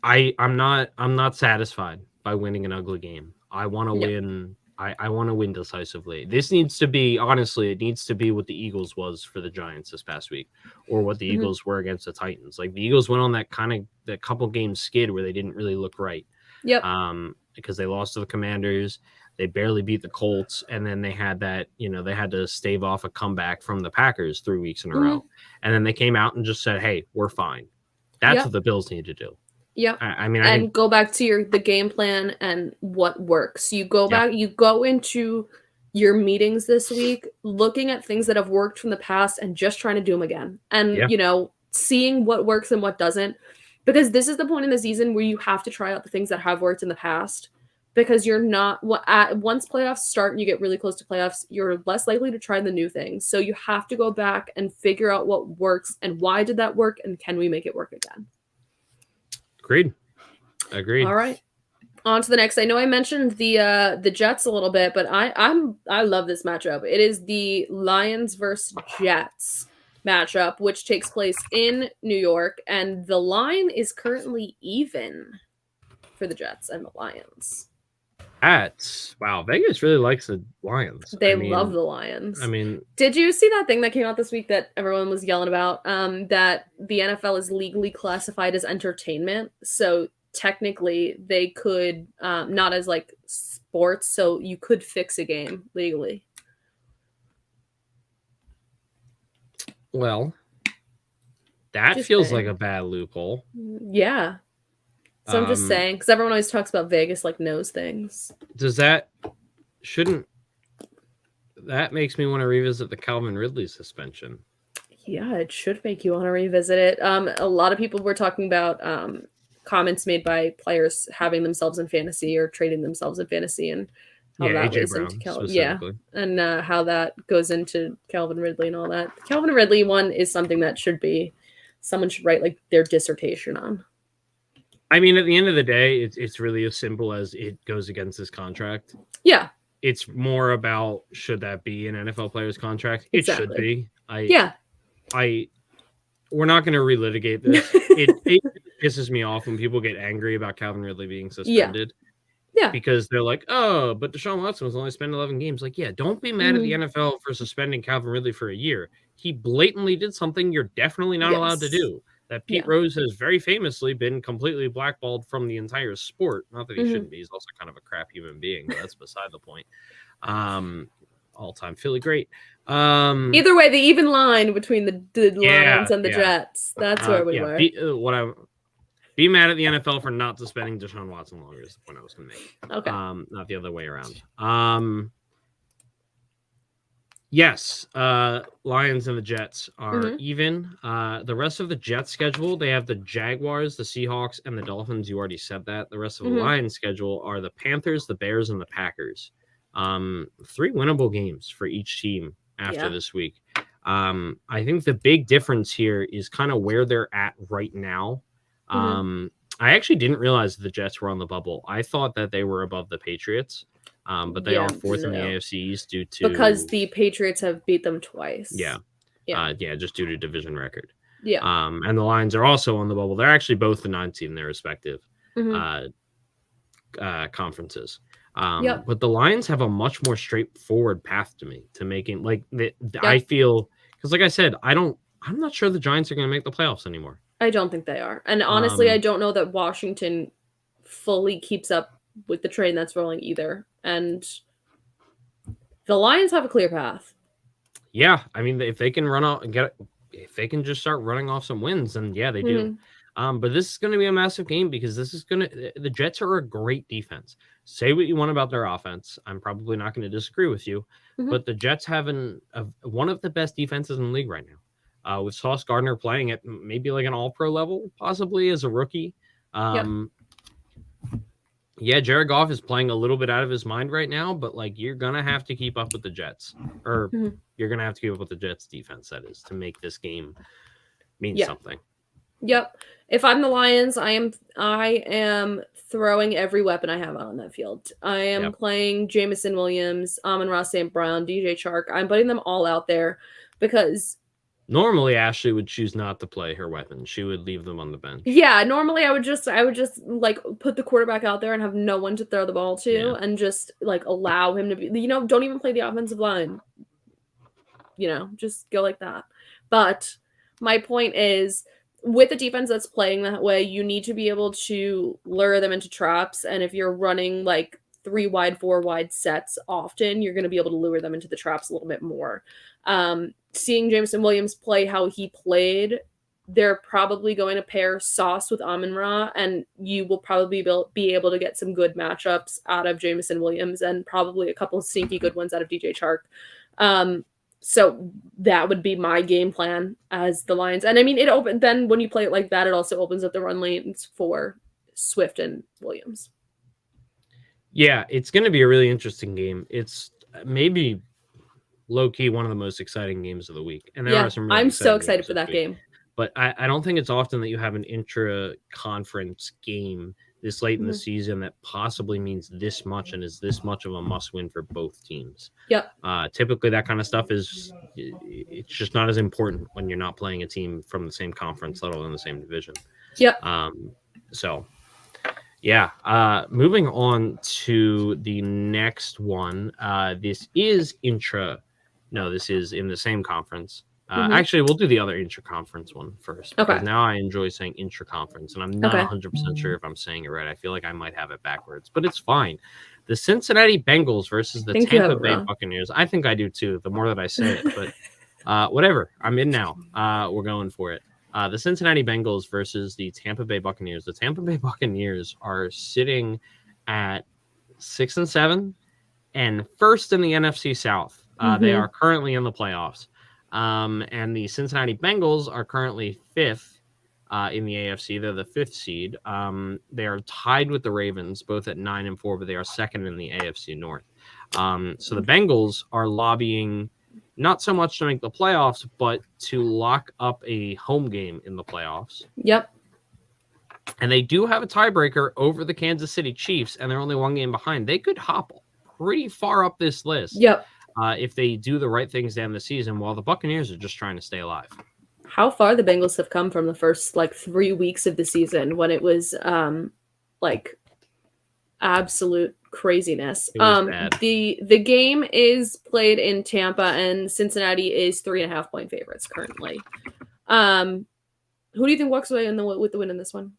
I'm not satisfied by winning an ugly game. I want to win. I want to win decisively. This needs to be, honestly, it needs to be what the Eagles was for the Giants this past week, or what the Eagles were against the Titans. Like, the Eagles went on that couple game skid where they didn't really look right. Yep. Because they lost to the Commanders, they barely beat the Colts, and then they had that, they had to stave off a comeback from the Packers 3 weeks in a row. And then they came out and just said, "Hey, we're fine." That's what the Bills need to do. Yeah. I think, go back to the game plan and what works. You go back, you go into your meetings this week looking at things that have worked from the past and just trying to do them again. And, seeing what works and what doesn't. Because this is the point in the season where you have to try out the things that have worked in the past. because you're not once playoffs start and you get really close to playoffs, you're less likely to try the new things. So you have to go back and figure out what works and why did that work and can we make it work again. Agreed. All right, on to the next. I know I mentioned the Jets a little bit, but I love this matchup. It is the Lions versus Jets matchup, which takes place in New York, and the line is currently even for the Jets and the Lions. Wow, Vegas really likes the Lions. They love the Lions. I mean, did you see that thing that came out this week that everyone was yelling about? That the NFL is legally classified as entertainment, so technically they could not as like sports, so you could fix a game legally. Well, that just feels like a bad loophole. Yeah. So I'm just saying, because everyone always talks about Vegas like knows things. Shouldn't that makes me want to revisit the Calvin Ridley suspension? Yeah, it should make you want to revisit it. A lot of people were talking about comments made by players having themselves in fantasy or trading themselves in fantasy, and how that AJ weighs Brown, into and how that goes into Calvin Ridley and all that. The Calvin Ridley one is something that someone should write like their dissertation on. I mean, at the end of the day, it's really as simple as it goes against his contract. Yeah. It's more about, should that be an NFL player's contract? Exactly. It should be. We're not going to relitigate this. It pisses me off when people get angry about Calvin Ridley being suspended. Yeah. Because they're like, oh, but Deshaun Watson was only spent 11 games. Like, yeah, don't be mad at the NFL for suspending Calvin Ridley for a year. He blatantly did something you're definitely not allowed to do. That Pete Rose has very famously been completely blackballed from the entire sport. Not that he shouldn't be. He's also kind of a crap human being, but that's beside the point. All-time Philly great. Either way, the even line between the Lions and the Jets. That's where we were. Be mad at the NFL for not suspending Deshaun Watson longer is the point I was going to make. Okay. Not the other way around. Yes, Lions and the Jets are even. The rest of the Jets schedule, they have the Jaguars, the Seahawks, and the Dolphins. You already said that. The rest of the Lions schedule are the Panthers, the Bears, and the Packers. 3 winnable games for each team after this week. I think the big difference here is kind of where they're at right now. I actually didn't realize the Jets were on the bubble. I thought that they were above the Patriots. But they are fourth in the AFC East because the Patriots have beat them twice. Just due to division record. And the Lions are also on the bubble. They're actually both the 9th seed in their respective conferences. But the Lions have a much more straightforward path to making I feel, because like I said, I'm not sure the Giants are going to make the playoffs anymore. I don't think they are, and honestly, I don't know that Washington fully keeps up with the train that's rolling either. And the Lions have a clear path. Yeah, I mean, if they can if they can just start running off some wins, then they do. But this is going to be a massive game because the Jets are a great defense. Say what you want about their offense. I'm probably not going to disagree with you, but the Jets have one of the best defenses in the league right now. With Sauce Gardner playing at maybe like an all-pro level, possibly as a rookie. Jared Goff is playing a little bit out of his mind right now, but you're going to have to keep up with the Jets, or you're going to have to keep up with the Jets defense, that is, to make this game mean something. Yep. If I'm the Lions, I am throwing every weapon I have on that field. I am playing Jameson Williams, Amon-Ra St. Brown, DJ Chark. I'm putting them all out there because normally Ashley would choose not to play her weapons. She would leave them on the bench. Yeah, normally I would just put the quarterback out there and have no one to throw the ball to and just allow him to be, don't even play the offensive line. Just go like that. But my point is, with a defense that's playing that way, you need to be able to lure them into traps, and if you're running 3 wide, 4 wide sets often, you're going to be able to lure them into the traps a little bit more. Seeing Jameson Williams play how he played, they're probably going to pair Sauce with Amon-Ra, and you will probably be able to get some good matchups out of Jameson Williams and probably a couple of sneaky good ones out of DJ Chark. So that would be my game plan as the Lions. And I mean, then when you play it like that, it also opens up the run lanes for Swift and Williams. Yeah, it's going to be a really interesting game. It's maybe low-key one of the most exciting games of the week. And there are some really I'm so exciting excited for that week. game. But I don't think it's often that you have an intra-conference game this late in the season that possibly means this much and is this much of a must-win for both teams. Yep. Typically, that kind of stuff it's just not as important when you're not playing a team from the same conference, let alone the same division. Yep. So, yeah. Moving on to the next one. This is this is in the same conference. Actually, we'll do the other intra-conference one first. Because now I enjoy saying intra-conference, and I'm not 100% sure if I'm saying it right. I feel like I might have it backwards, but it's fine. The Cincinnati Bengals versus the Tampa Bay Buccaneers. I think I do too, the more that I say it. But whatever. I'm in now. We're going for it. The Cincinnati Bengals versus the Tampa Bay Buccaneers. The Tampa Bay Buccaneers are sitting at 6-7 and first in the NFC South. They are currently in the playoffs. And the Cincinnati Bengals are currently fifth in the AFC. They're the fifth seed. They are tied with the Ravens, both at 9-4, but they are second in the AFC North. So the Bengals are lobbying not so much to make the playoffs, but to lock up a home game in the playoffs. Yep. And they do have a tiebreaker over the Kansas City Chiefs, and they're only one game behind. They could hop pretty far up this list. Yep. If they do the right things down the season, while the Buccaneers are just trying to stay alive. How far the Bengals have come from the first 3 weeks of the season when it was absolute craziness. The game is played in Tampa, and Cincinnati is 3.5-point favorites currently. Who do you think walks away with the win in this one?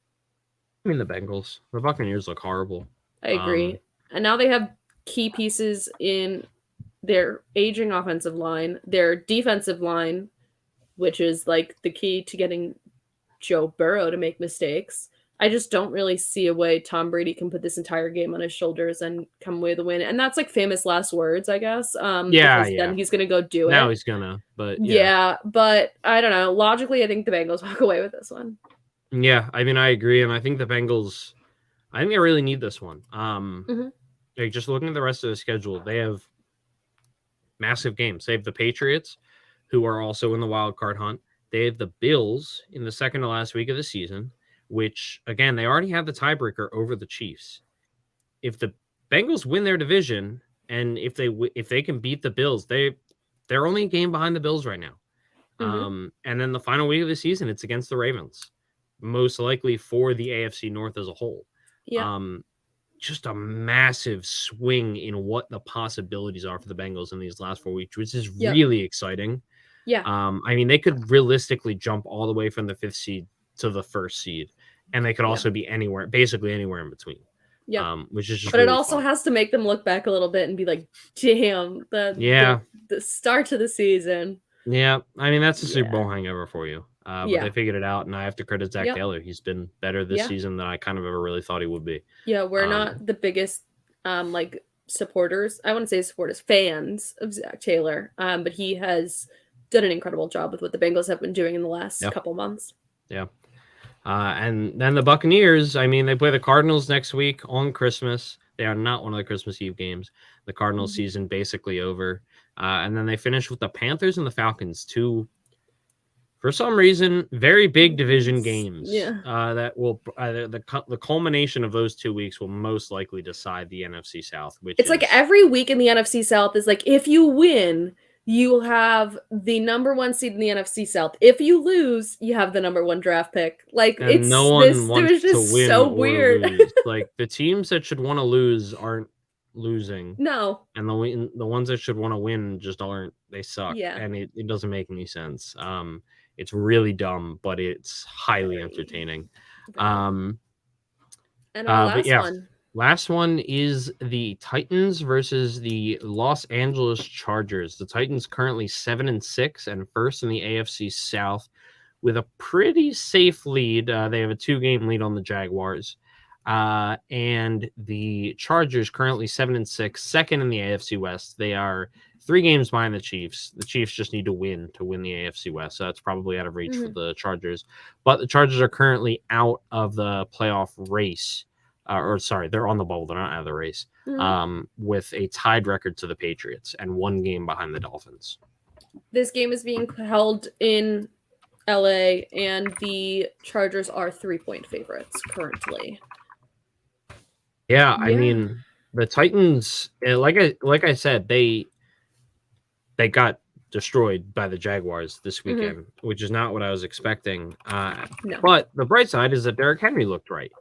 I mean, the Bengals. The Buccaneers look horrible. I agree. And now they have key pieces in their aging offensive line, their defensive line, which is the key to getting Joe Burrow to make mistakes. I just don't really see a way Tom Brady can put this entire game on his shoulders and come away with a win. And that's famous last words, I guess. Then he's going to go do it. Now he's going to, but yeah, but I don't know. Logically, I think the Bengals walk away with this one. Yeah, I mean, I agree. And I think the Bengals, I think they really need this one. Just looking at the rest of the schedule, they have massive games. They have the Patriots, who are also in the wild card hunt. They have the Bills in the second to last week of the season, which, again, they already have the tiebreaker over the Chiefs. If the Bengals win their division, and if they can beat the Bills, they're only a game behind the Bills right now. And then the final week of the season, it's against the Ravens, most likely for the AFC North as a whole. Yeah. Just a massive swing in what the possibilities are for the Bengals in these last 4 weeks, which is really exciting. Yeah. I mean, they could realistically jump all the way from the 5th seed to the 1st seed, and they could also be basically anywhere in between. Yeah. Which is just but really it also fun. has to make them look back a little bit and be like, damn, the start to the season. Yeah. I mean, that's a Super Bowl hangover for you. But they figured it out, and I have to credit Zach Taylor. He's been better this season than I kind of ever really thought he would be. Yeah, we're not the biggest supporters. I wouldn't say supporters, fans of Zach Taylor. But he has done an incredible job with what the Bengals have been doing in the last couple months. Yeah. And then the Buccaneers, I mean, they play the Cardinals next week on Christmas. They are not one of the Christmas Eve games. The Cardinals season basically over. And then they finish with the Panthers and the Falcons, two, for some reason, very big division games. That will the culmination of those 2 weeks will most likely decide the NFC South. It's every week in the NFC South is if you win, you have the number 1 seed in the NFC South. If you lose, you have the number 1 draft pick. No one wants to win so weird. Lose. The teams that should want to lose aren't losing. No. And the ones that should want to win just aren't. They suck. Yeah. And it doesn't make any sense. It's really dumb, but it's highly entertaining. And our last one. Last one is the Titans versus the Los Angeles Chargers. The Titans currently 7-6 and first in the AFC South with a pretty safe lead. They have a 2-game lead on the Jaguars. And the Chargers currently 7-6, second in the AFC West. They are 3 games behind the Chiefs. The Chiefs just need to win the AFC West. So that's probably out of reach for the Chargers. But the Chargers are currently out of the playoff race or sorry, they're on the bubble. They're not out of the race. Mhm. With a tied record to the Patriots and 1 game behind the Dolphins. This game is being held in LA, and the Chargers are 3-point favorites currently. Yeah, I mean, the Titans, like I said, they got destroyed by the Jaguars this weekend, which is not what I was expecting. No. But the bright side is that Derrick Henry looked right,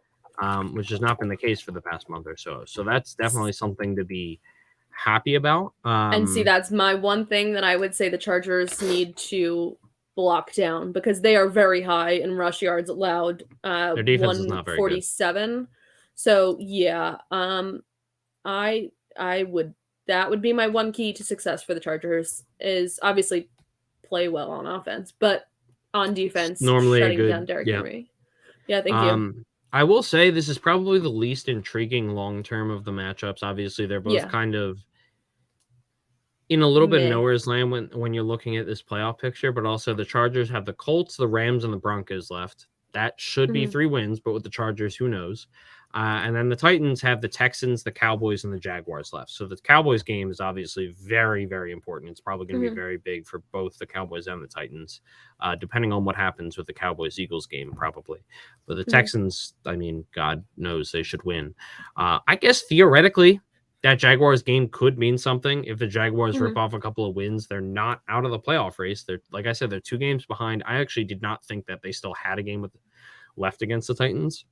which has not been the case for the past month or so. So that's definitely something to be happy about. And see, that's my one thing that I would say the Chargers need to block down, because they are very high in rush yards allowed. Their defense is not very good. 147. So yeah, I would, that would be my one key to success for the Chargers, is obviously play well on offense, but on defense, normally shutting a good down Derrick Henry. Yeah, thank you. I will say this is probably the least intriguing long term of the matchups. Obviously, they're both kind of in a little bit of nowhere's land when you're looking at this playoff picture, but also the Chargers have the Colts, the Rams, and the Broncos left. That should be 3 wins, but with the Chargers, who knows? And then the Titans have the Texans, the Cowboys, and the Jaguars left. So the Cowboys game is obviously very, very important. It's probably going to be very big for both the Cowboys and the Titans, depending on what happens with the Cowboys-Eagles game, probably. But the Texans, I mean, God knows they should win. I guess theoretically, that Jaguars game could mean something. If the Jaguars rip off a couple of wins, they're not out of the playoff race. They're, like I said, they're 2 games behind. I actually did not think that they still had a game left against the Titans.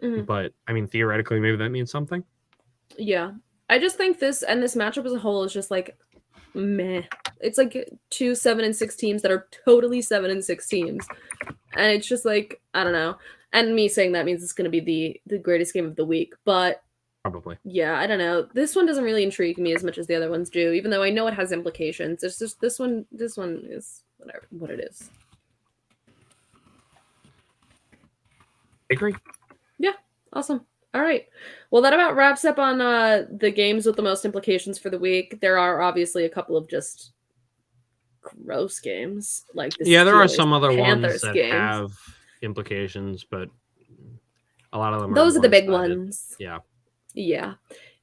But, I mean, theoretically, maybe that means something. Yeah. I just think this matchup as a whole is just like meh. It's like 2 7-6 teams that are totally 7-6 teams. And it's just like, I don't know. And me saying that means it's going to be the greatest game of the week. But probably. Yeah, I don't know. This one doesn't really intrigue me as much as the other ones do, even though I know it has implications. It's just this one is what it is. I agree. Yeah, awesome. All right. Well, that about wraps up on the games with the most implications for the week. There are obviously a couple of just gross games, like the there are Steelers, some other Panthers ones that games. have implications, but a lot of them those are the big one-sided. ones. Yeah.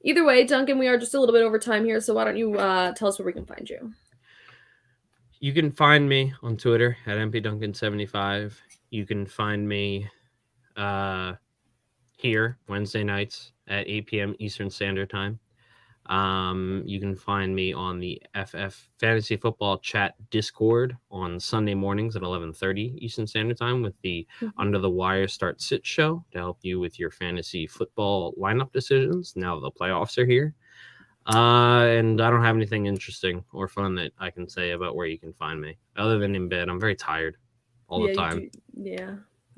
Either way, Duncan, we are just a little bit over time here, so why don't you tell us where we can find you? You can find me on Twitter at mpduncan75. You can find me here Wednesday nights at 8 p.m. Eastern Standard Time. You can find me on the FF Fantasy Football Chat Discord on Sunday mornings at 11:30 Eastern Standard Time with the Under the Wire Start Sit show to help you with your fantasy football lineup decisions now that the playoffs are here. And I don't have anything interesting or fun that I can say about where you can find me other than in bed. I'm very tired all the time.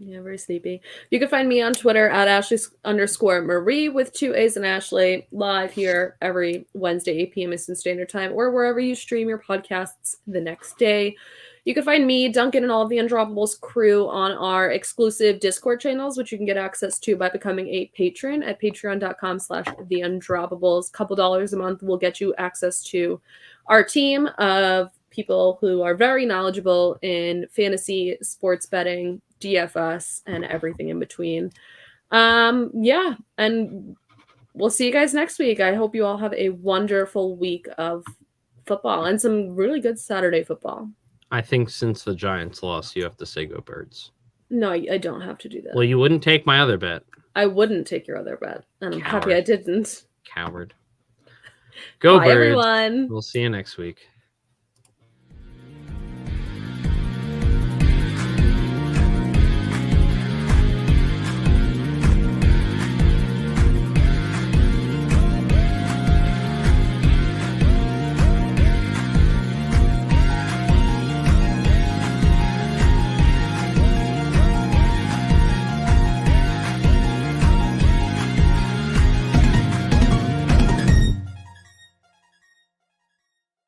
Yeah, very sleepy. You can find me on Twitter at Ashley_Marie with 2 A's and Ashley, live here every Wednesday, 8 p.m. Eastern Standard Time, or wherever you stream your podcasts the next day. You can find me, Duncan, and all of the Undroppables crew on our exclusive Discord channels, which you can get access to by becoming a patron at patreon.com/theundroppables. Couple dollars a month will get you access to our team of people who are very knowledgeable in fantasy, sports betting, DFS, and everything in between. And we'll see you guys next week. I hope you all have a wonderful week of football and some really good Saturday football. I think since the Giants lost, you have to say go Birds. No, I don't have to do that. Well, you wouldn't take my other bet. I wouldn't take your other bet, and I'm happy I didn't. Coward. Go Bye, Birds. everyone. We'll see you next week.